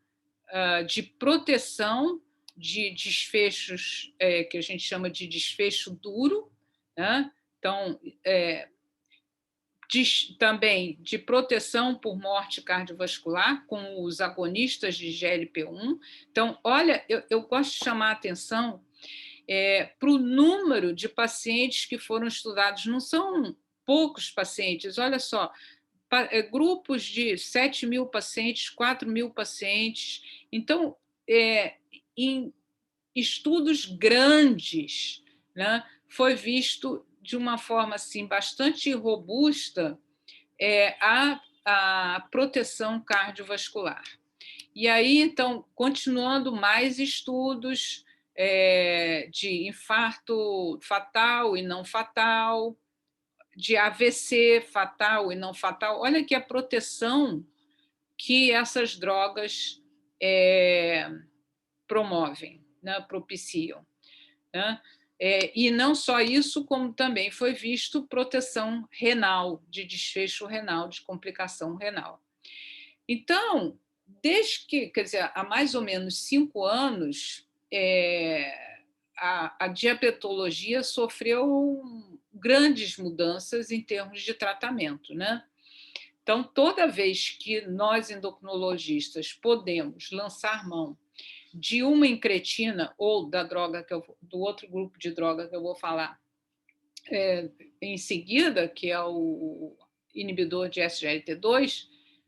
de proteção de desfechos que a gente chama de desfecho duro, né? Então, também de proteção por morte cardiovascular com os agonistas de GLP-1. Então, olha, eu gosto de chamar a atenção para o número de pacientes que foram estudados. Não são poucos pacientes, olha só, grupos de 7.000 pacientes, 4.000 pacientes. Então, em estudos grandes, né, foi visto de uma forma assim, bastante robusta a proteção cardiovascular. E aí, então, continuando mais estudos de infarto fatal e não fatal, de AVC fatal e não fatal. Olha aqui a proteção que essas drogas promovem, né, propiciam. Né? E não só isso, como também foi visto proteção renal, de desfecho renal, de complicação renal. Então, desde que, quer dizer, há mais ou menos 5 anos, a diabetologia sofreu grandes mudanças em termos de tratamento, né? Então, toda vez que nós, endocrinologistas, podemos lançar mão de uma incretina ou da droga do outro grupo de droga que eu vou falar em seguida, que é o inibidor de SGLT2,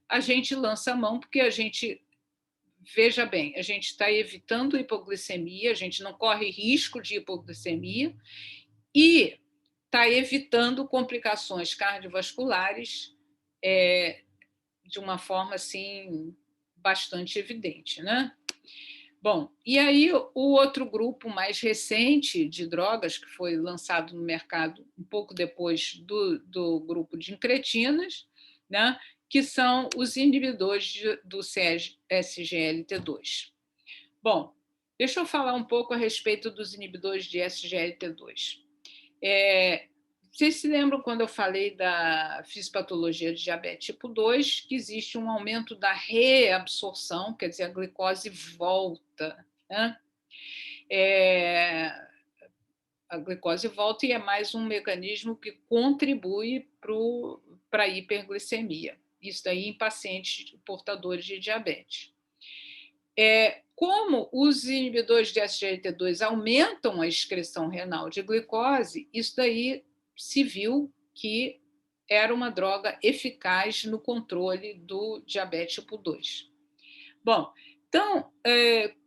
a gente lança a mão porque a gente, veja bem, a gente está evitando hipoglicemia, a gente não corre risco de hipoglicemia e está evitando complicações cardiovasculares de uma forma assim bastante evidente, né? Bom, e aí o outro grupo mais recente de drogas, que foi lançado no mercado um pouco depois do grupo de incretinas, né, que são os inibidores do SGLT2. Bom, deixa eu falar um pouco a respeito dos inibidores de SGLT2. Vocês se lembram quando eu falei da fisiopatologia de diabetes tipo 2, que existe um aumento da reabsorção, quer dizer, a glicose volta, né? A glicose volta e é mais um mecanismo que contribui para a hiperglicemia. Isso daí em pacientes portadores de diabetes. Como os inibidores de SGLT2 aumentam a excreção renal de glicose, isso daí se viu que era uma droga eficaz no controle do diabetes tipo 2. Bom, então,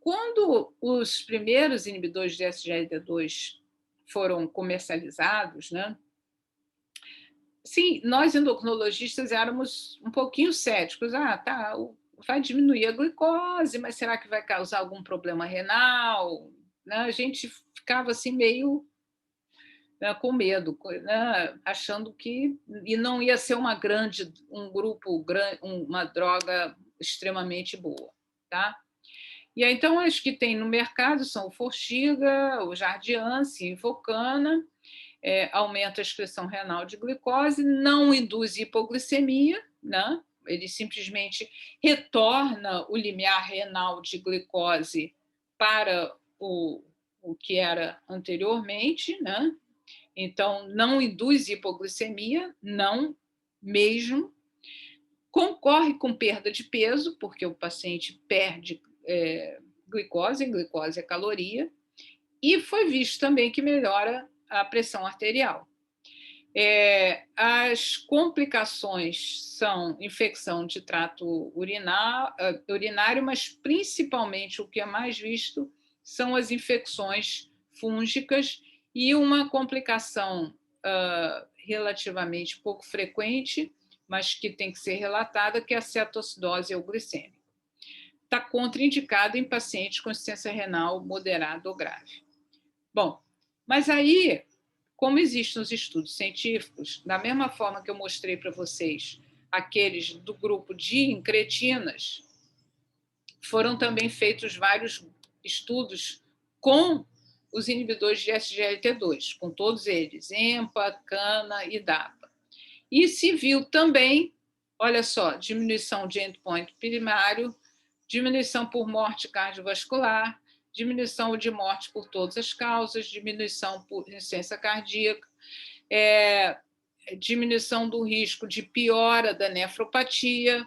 quando os primeiros inibidores de SGLT2 foram comercializados, né? Sim, nós endocrinologistas éramos um pouquinho céticos. Tá, vai diminuir a glicose, mas será que vai causar algum problema renal? Né? A gente ficava assim meio com medo, né? Achando que não ia ser uma droga extremamente boa, tá? E aí, então, as que tem no mercado são o Forxiga, o Jardiance, Invocana, aumenta a excreção renal de glicose, não induz hipoglicemia, né? Ele simplesmente retorna o limiar renal de glicose para o que era anteriormente, né? Então, não induz hipoglicemia, não mesmo. Concorre com perda de peso, porque o paciente perde glicose é caloria, e foi visto também que melhora a pressão arterial. As complicações são infecção de trato urinário, mas principalmente o que é mais visto são as infecções fúngicas e uma complicação relativamente pouco frequente, mas que tem que ser relatada, que é a cetoacidose euglicêmica. está contraindicado em pacientes com insuficiência renal moderada ou grave. Bom, mas aí, como existem os estudos científicos, da mesma forma que eu mostrei para vocês aqueles do grupo de incretinas, foram também feitos vários estudos com os inibidores de SGLT2, com todos eles, EMPA, CANA e DAPA. E se viu também, olha só, diminuição de endpoint primário, diminuição por morte cardiovascular, diminuição de morte por todas as causas, diminuição por insuficiência cardíaca, diminuição do risco de piora da nefropatia,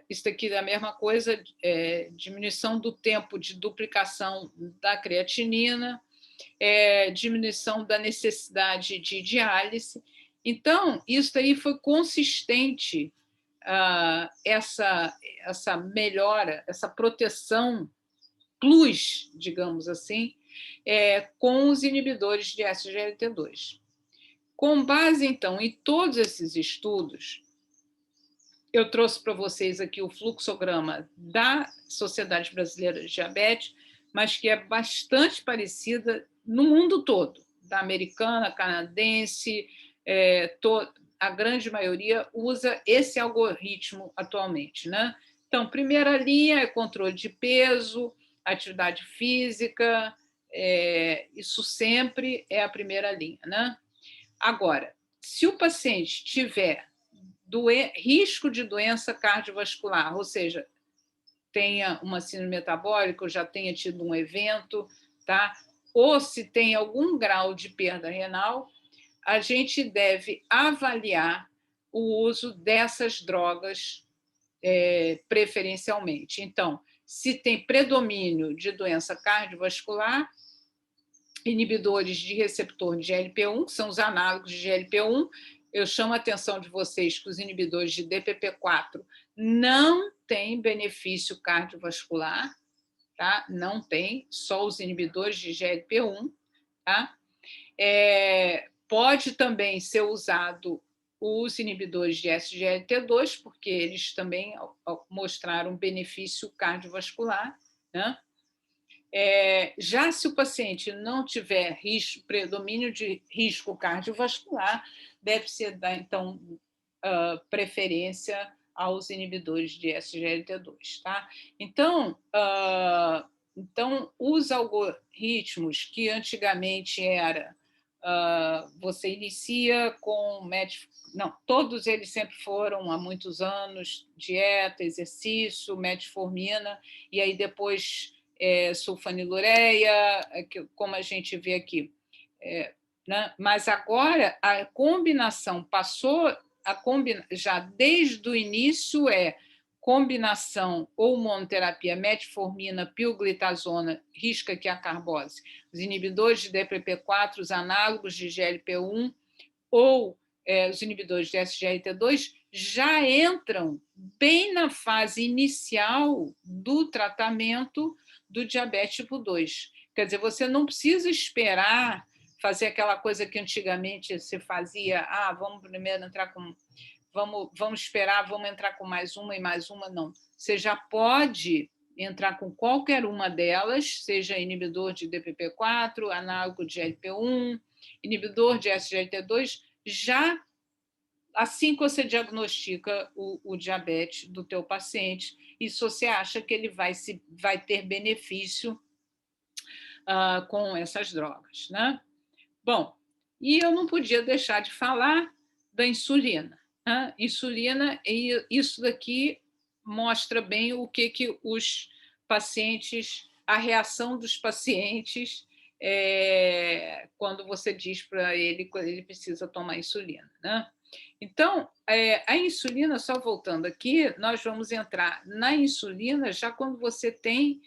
isso aqui é a mesma coisa, diminuição do tempo de duplicação da creatinina, diminuição da necessidade de diálise. Então, isso aí foi consistente, essa melhora, essa proteção plus, digamos assim, com os inibidores de SGLT2. Com base, então, em todos esses estudos, eu trouxe para vocês aqui o fluxograma da Sociedade Brasileira de Diabetes, mas que é bastante parecida no mundo todo, da americana, canadense, a grande maioria usa esse algoritmo atualmente, né? Então, primeira linha é controle de peso, atividade física, isso sempre é a primeira linha, né? Agora, se o paciente tiver risco de doença cardiovascular, ou seja, tenha uma síndrome metabólica, ou já tenha tido um evento, tá? Ou se tem algum grau de perda renal, a gente deve avaliar o uso dessas drogas preferencialmente. Então, se tem predomínio de doença cardiovascular, inibidores de receptor de GLP-1, que são os análogos de GLP-1, eu chamo a atenção de vocês que os inibidores de DPP-4 não têm benefício cardiovascular, tá? Não tem, só os inibidores de GLP-1, tá? Pode também ser usado os inibidores de SGLT2, porque eles também mostraram benefício cardiovascular, né? Já se o paciente não tiver predomínio de risco cardiovascular, deve-se dar, então, preferência aos inibidores de SGLT2. Tá? Então, os algoritmos que antigamente era você inicia com não, todos eles sempre foram há muitos anos dieta, exercício, metformina, e aí depois sulfanilureia, como a gente vê aqui. Né? Mas agora a combinação passou já desde o início combinação ou monoterapia metformina, pioglitazona, risca que é a carbose, os inibidores de DPP-4, os análogos de GLP-1 ou os inibidores de SGLT2 já entram bem na fase inicial do tratamento do diabetes tipo 2. Quer dizer, você não precisa esperar fazer aquela coisa que antigamente se fazia, vamos primeiro entrar com... Vamos esperar, vamos entrar com mais uma e mais uma, não. Você já pode entrar com qualquer uma delas, seja inibidor de DPP-4, análogo de GLP-1, inibidor de SGLT2, já assim que você diagnostica o diabetes do teu paciente, e se você acha que ele vai ter benefício com essas drogas, né? Bom, e eu não podia deixar de falar da insulina. Insulina, e isso daqui mostra bem o que os pacientes, a reação dos pacientes quando você diz para ele que ele precisa tomar insulina, né? Então, a insulina, só voltando aqui, nós vamos entrar na insulina já quando você tem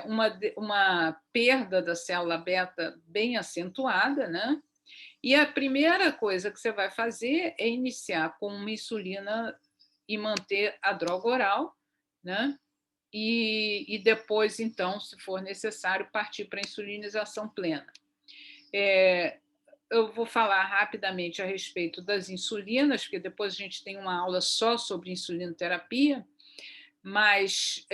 uma perda da célula beta bem acentuada, né? E a primeira coisa que você vai fazer é iniciar com uma insulina e manter a droga oral, né? E depois, então, se for necessário, partir para a insulinização plena. Eu vou falar rapidamente a respeito das insulinas, porque depois a gente tem uma aula só sobre insulinoterapia. mas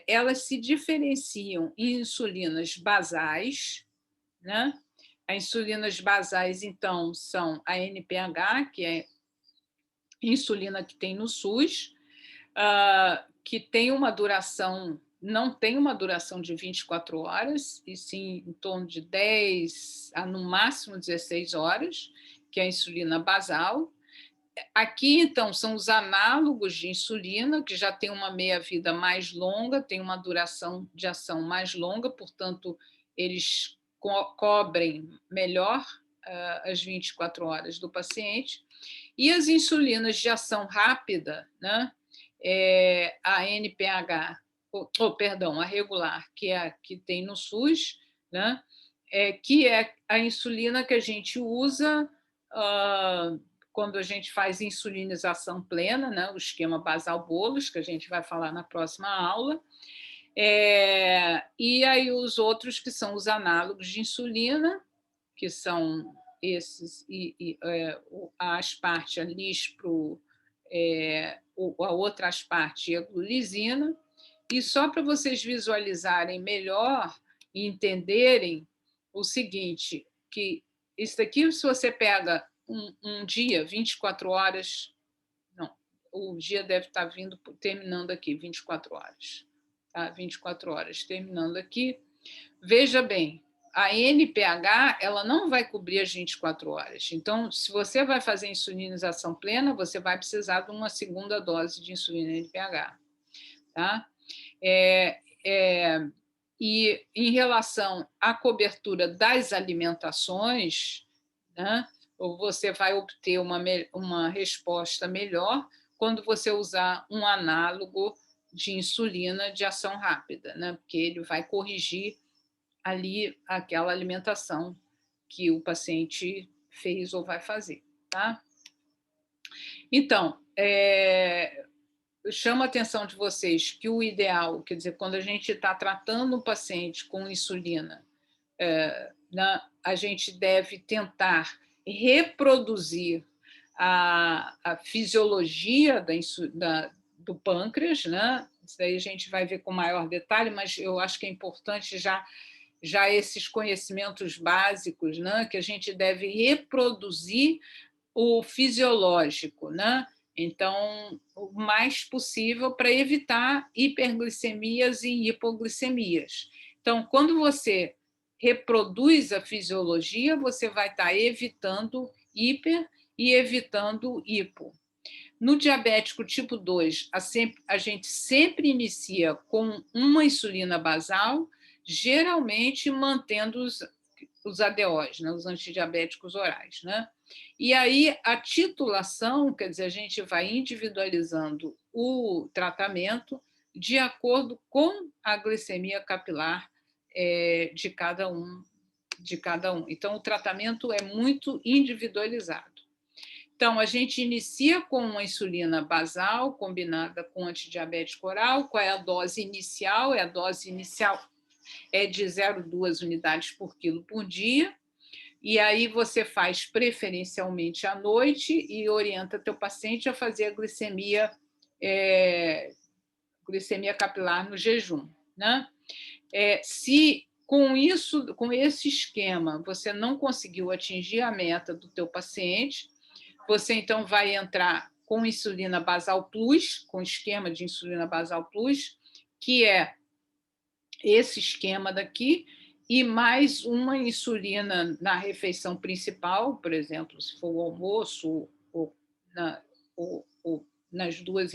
elas se diferenciam em insulinas basais, né? As insulinas basais, então, são a NPH, que é insulina que tem no SUS, que tem uma duração, não tem uma duração de 24 horas, e sim em torno de 10 a no máximo 16 horas, que é a insulina basal. Aqui, então, são os análogos de insulina, que já tem uma meia-vida mais longa, tem uma duração de ação mais longa, portanto, eles cobrem melhor as 24 horas do paciente. E as insulinas de ação rápida, né? A NPH, perdão, a regular, que é a que tem no SUS, né? Que é a insulina que a gente usa quando a gente faz insulinização plena, né? O esquema basal-Bolus, que a gente vai falar na próxima aula. E aí os outros que são os análogos de insulina, que são esses, a aspartia, a lispro, a outra aspartia e a glulisina. E só para vocês visualizarem melhor e entenderem o seguinte, que isso daqui, se você pega um dia, 24 horas, não, o dia deve estar terminando aqui, 24 horas, tá? 24 horas terminando aqui. Veja bem, a NPH ela não vai cobrir as 24 horas. Então, se você vai fazer insulinização plena, você vai precisar de uma segunda dose de insulina NPH. Tá? E em relação à cobertura das alimentações, né, você vai obter uma resposta melhor quando você usar um análogo de insulina de ação rápida, né, porque ele vai corrigir ali aquela alimentação que o paciente fez ou vai fazer, tá? Então, chamo a atenção de vocês que o ideal, quer dizer, quando a gente está tratando um paciente com insulina, a gente deve tentar reproduzir a fisiologia do pâncreas, né? Isso aí a gente vai ver com maior detalhe, mas eu acho que é importante já esses conhecimentos básicos, né, que a gente deve reproduzir o fisiológico, né? Então, o mais possível para evitar hiperglicemias e hipoglicemias. Então, quando você reproduz a fisiologia, você vai estar evitando hiper e evitando hipo. No diabético tipo 2, a gente sempre inicia com uma insulina basal, geralmente mantendo os ADOs, né, os antidiabéticos orais, né? E aí a titulação, quer dizer, a gente vai individualizando o tratamento de acordo com a glicemia capilar de cada um. Então, o tratamento é muito individualizado. Então, a gente inicia com uma insulina basal combinada com antidiabético oral. Qual é a dose inicial? A dose inicial é de 0,2 unidades por quilo por dia. E aí você faz preferencialmente à noite e orienta teu paciente a fazer a glicemia capilar no jejum, né? Se com esse esquema você não conseguiu atingir a meta do teu paciente, você então vai entrar com insulina basal plus, com esquema de insulina basal plus, que é esse esquema daqui, e mais uma insulina na refeição principal, por exemplo, se for o almoço ou nas duas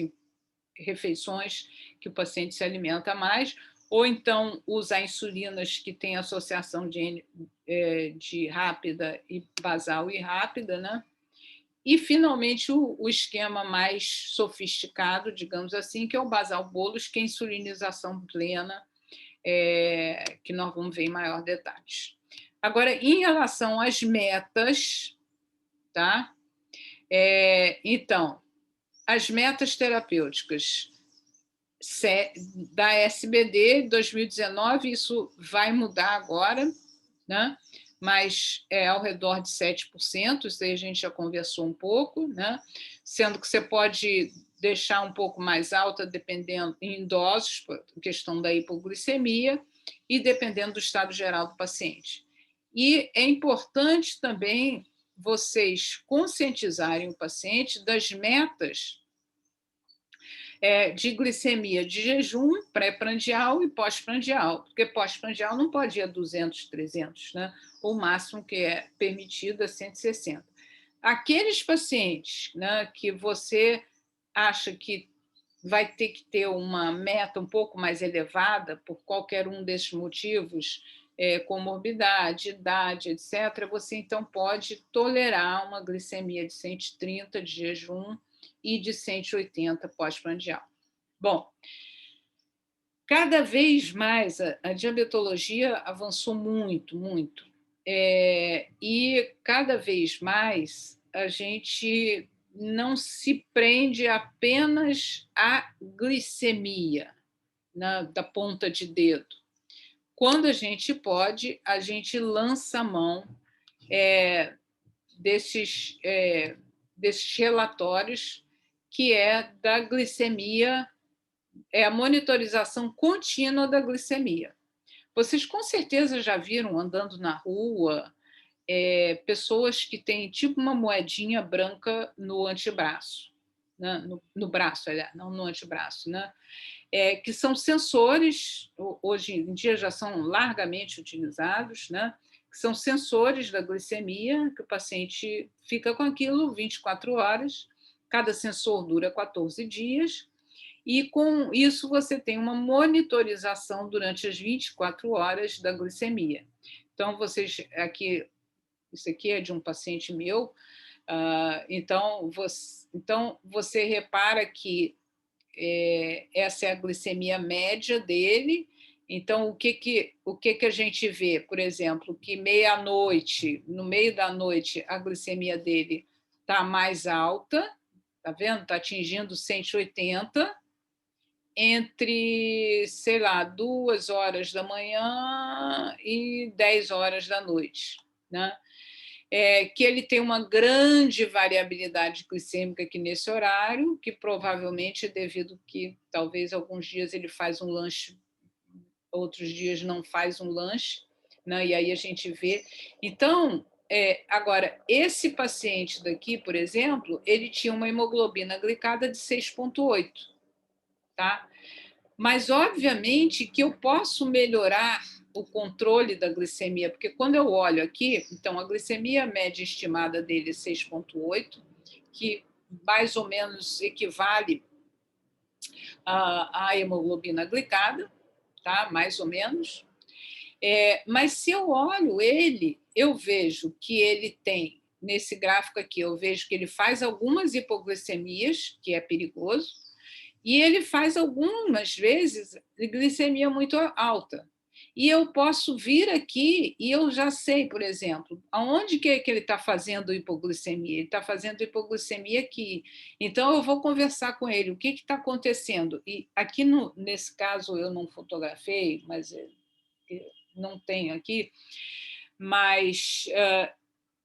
refeições que o paciente se alimenta mais, ou então usar insulinas que têm associação de rápida e basal e rápida, né? E, finalmente, o esquema mais sofisticado, digamos assim, que é o basal-Bolus, que é a insulinização plena, que nós vamos ver em maior detalhes. Agora, em relação às metas, tá? Então, as metas terapêuticas da SBD 2019, isso vai mudar agora, né? Mas é ao redor de 7%, isso aí a gente já conversou um pouco, né? Sendo que você pode deixar um pouco mais alta, dependendo em idosos, por questão da hipoglicemia, e dependendo do estado geral do paciente. E é importante também vocês conscientizarem o paciente das metas de glicemia de jejum, pré-prandial e pós-prandial, porque pós-prandial não pode ir a 200, 300, né? O máximo que é permitido é 160. Aqueles pacientes, né, que você acha que vai ter que ter uma meta um pouco mais elevada, por qualquer um desses motivos, comorbidade, idade, etc., você então pode tolerar uma glicemia de 130 de jejum e de 180 pós-prandial. Bom, cada vez mais a diabetologia avançou muito, muito. E cada vez mais a gente não se prende apenas à glicemia, né, da ponta de dedo. Quando a gente pode, a gente lança a mão desses relatórios, que é da glicemia, é a monitorização contínua da glicemia. Vocês com certeza já viram andando na rua pessoas que têm tipo uma moedinha branca no antebraço, né? no braço, aliás, não no antebraço, né? Que são sensores, hoje em dia já são largamente utilizados, né? Que são sensores da glicemia, que o paciente fica com aquilo 24 horas, cada sensor dura 14 dias, e com isso você tem uma monitorização durante as 24 horas da glicemia. Então, vocês aqui, isso aqui é de um paciente meu, então você repara que essa é a glicemia média dele. Então, o que a gente vê? Por exemplo, que meia-noite, no meio da noite, a glicemia dele está mais alta, está vendo? Está atingindo 180, entre, sei lá, 2 horas da manhã e 10 horas da noite, né? Que ele tem uma grande variabilidade glicêmica aqui nesse horário, que provavelmente é devido que talvez alguns dias ele faz um lanche, outros dias não faz um lanche, né? E aí a gente vê. Então, agora, esse paciente daqui, por exemplo, ele tinha uma hemoglobina glicada de 6,8, tá? Mas, obviamente, que eu posso melhorar o controle da glicemia, porque quando eu olho aqui, então a glicemia média estimada dele é 6,8, que mais ou menos equivale à hemoglobina glicada, tá? Mais ou menos. Mas se eu olho ele, eu vejo que ele tem, nesse gráfico aqui, eu vejo que ele faz algumas hipoglicemias, que é perigoso, e ele faz algumas vezes glicemia muito alta. E eu posso vir aqui e eu já sei, por exemplo, aonde que ele está fazendo hipoglicemia. Ele está fazendo hipoglicemia aqui. Então, eu vou conversar com ele. O que está acontecendo? E aqui, nesse caso, eu não fotografei, mas não tenho aqui. Mas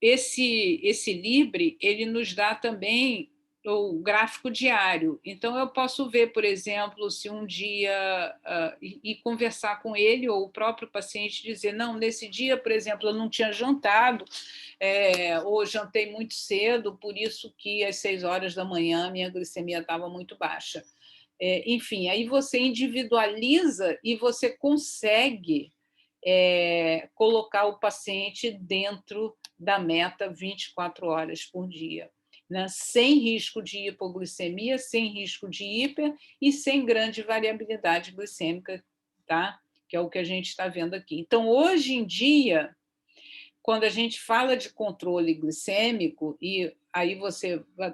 esse Libre, ele nos dá também o gráfico diário. Então, eu posso ver, por exemplo, se um dia e conversar com ele, ou o próprio paciente dizer, não, nesse dia, por exemplo, eu não tinha jantado, ou jantei muito cedo, por isso que às 6 horas da manhã minha glicemia estava muito baixa. Enfim, aí você individualiza e você consegue colocar o paciente dentro da meta 24 horas por dia, né? Sem risco de hipoglicemia, sem risco de hiper e sem grande variabilidade glicêmica, tá? Que é o que a gente está vendo aqui. Então, hoje em dia, quando a gente fala de controle glicêmico, e aí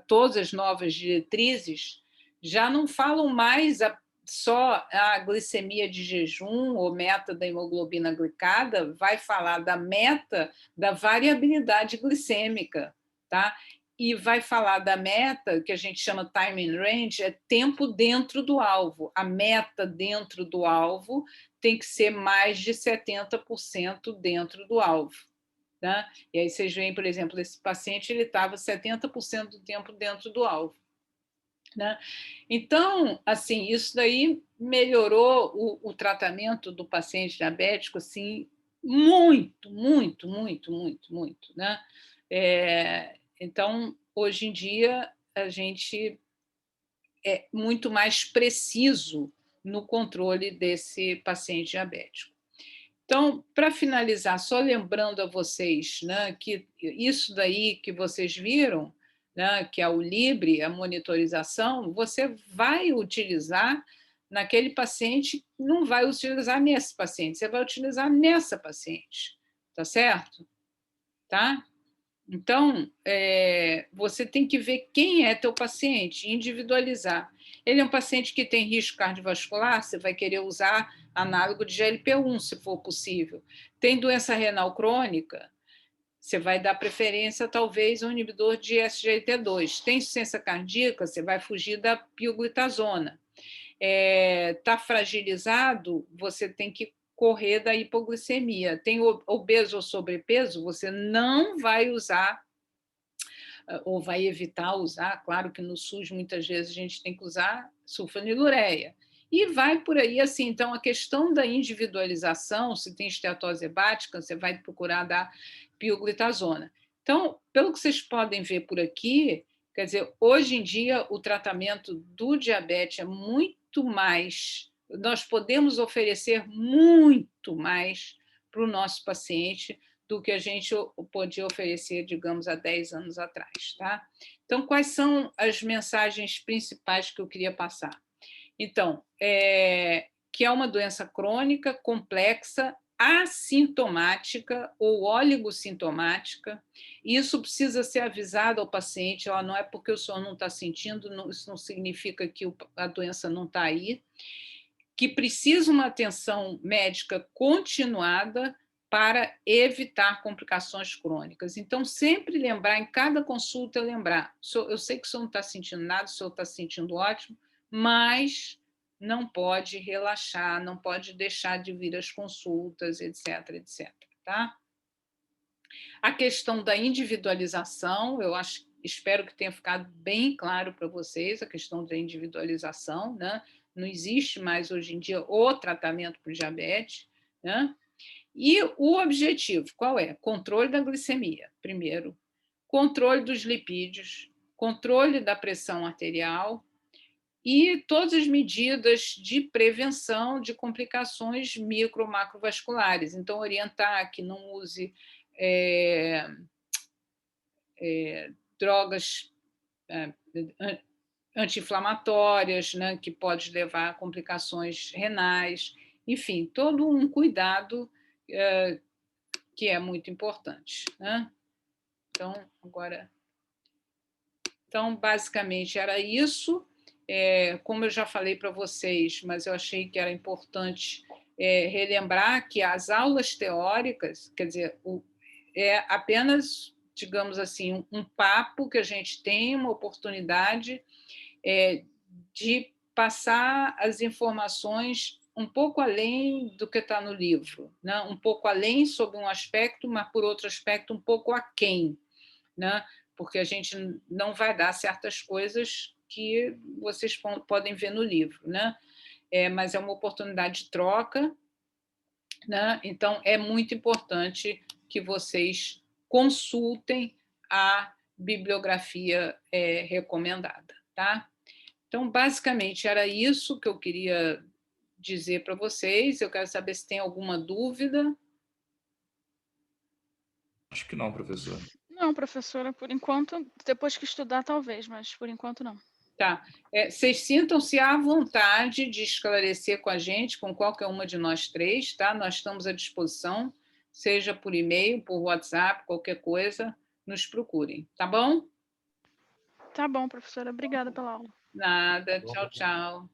todas as novas diretrizes já não falam mais só a glicemia de jejum ou meta da hemoglobina glicada, vai falar da meta da variabilidade glicêmica, tá? E vai falar da meta, que a gente chama time in range, é tempo dentro do alvo. A meta dentro do alvo tem que ser mais de 70% dentro do alvo. Tá? E aí vocês veem, por exemplo, esse paciente ele estava 70% do tempo dentro do alvo. né? Então, assim, isso daí melhorou o tratamento do paciente diabético, assim, muito, muito, muito, muito, muito, né? Então, hoje em dia, a gente é muito mais preciso no controle desse paciente diabético. Então, para finalizar, só lembrando a vocês, né, que isso daí que vocês viram, né, que é o Libre, a monitorização, você vai utilizar naquele paciente, não vai utilizar nesse paciente, você vai utilizar nessa paciente, tá certo? Tá? Então, você tem que ver quem é teu paciente, individualizar. Ele é um paciente que tem risco cardiovascular, você vai querer usar análogo de GLP-1, se for possível. Tem doença renal crônica, você vai dar preferência, talvez, ao inibidor de SGLT2. Tem insuficiência cardíaca, você vai fugir da pioglitazona. Está fragilizado, você tem que correr da hipoglicemia. Tem obeso ou sobrepeso, você não vai usar ou vai evitar usar, claro que no SUS muitas vezes a gente tem que usar sulfonilureia. E vai por aí assim. Então, a questão da individualização, se tem esteatose hepática, você vai procurar dar pioglitazona. Então, pelo que vocês podem ver por aqui, quer dizer, hoje em dia o tratamento do diabetes é muito mais, nós podemos oferecer muito mais para o nosso paciente do que a gente podia oferecer, digamos, há 10 anos atrás. Tá? Então, quais são as mensagens principais que eu queria passar? Então, que é uma doença crônica, complexa, assintomática ou oligossintomática. Isso precisa ser avisado ao paciente, não é porque o senhor não está sentindo, isso não significa que a doença não está aí, que precisa uma atenção médica continuada para evitar complicações crônicas. Então, sempre lembrar, em cada consulta, lembrar, eu sei que o senhor não está sentindo nada, o senhor está se sentindo ótimo, mas não pode relaxar, não pode deixar de vir às consultas, etc, etc. Tá? A questão da individualização, espero que tenha ficado bem claro para vocês, a questão da individualização, né? Não existe mais hoje em dia o tratamento para o diabetes, né? E o objetivo, qual é? Controle da glicemia, primeiro, controle dos lipídios, controle da pressão arterial e todas as medidas de prevenção de complicações micro-macrovasculares. Então, orientar que não use drogas anti-inflamatórias, né, que pode levar a complicações renais, enfim, todo um cuidado que é muito importante. Né? Então, basicamente, era isso. Como eu já falei para vocês, mas eu achei que era importante relembrar que as aulas teóricas, quer dizer, é apenas, digamos assim, um papo que a gente tem, uma oportunidade de passar as informações um pouco além do que está no livro, né? Um pouco além sobre um aspecto, mas, por outro aspecto, um pouco aquém, né? Porque a gente não vai dar certas coisas que vocês podem ver no livro, né? Mas é uma oportunidade de troca, né? Então, é muito importante que vocês consultem a bibliografia recomendada, tá? Então, basicamente, era isso que eu queria dizer para vocês. Eu quero saber se tem alguma dúvida. Acho que não, professora. Não, professora, por enquanto, depois que estudar, talvez, mas por enquanto não. Tá. Vocês sintam-se à vontade de esclarecer com a gente, com qualquer uma de nós três, tá? Nós estamos à disposição, seja por e-mail, por WhatsApp, qualquer coisa, nos procurem, tá bom? Tá bom, professora. Obrigada pela aula. Nada. Tchau, tchau.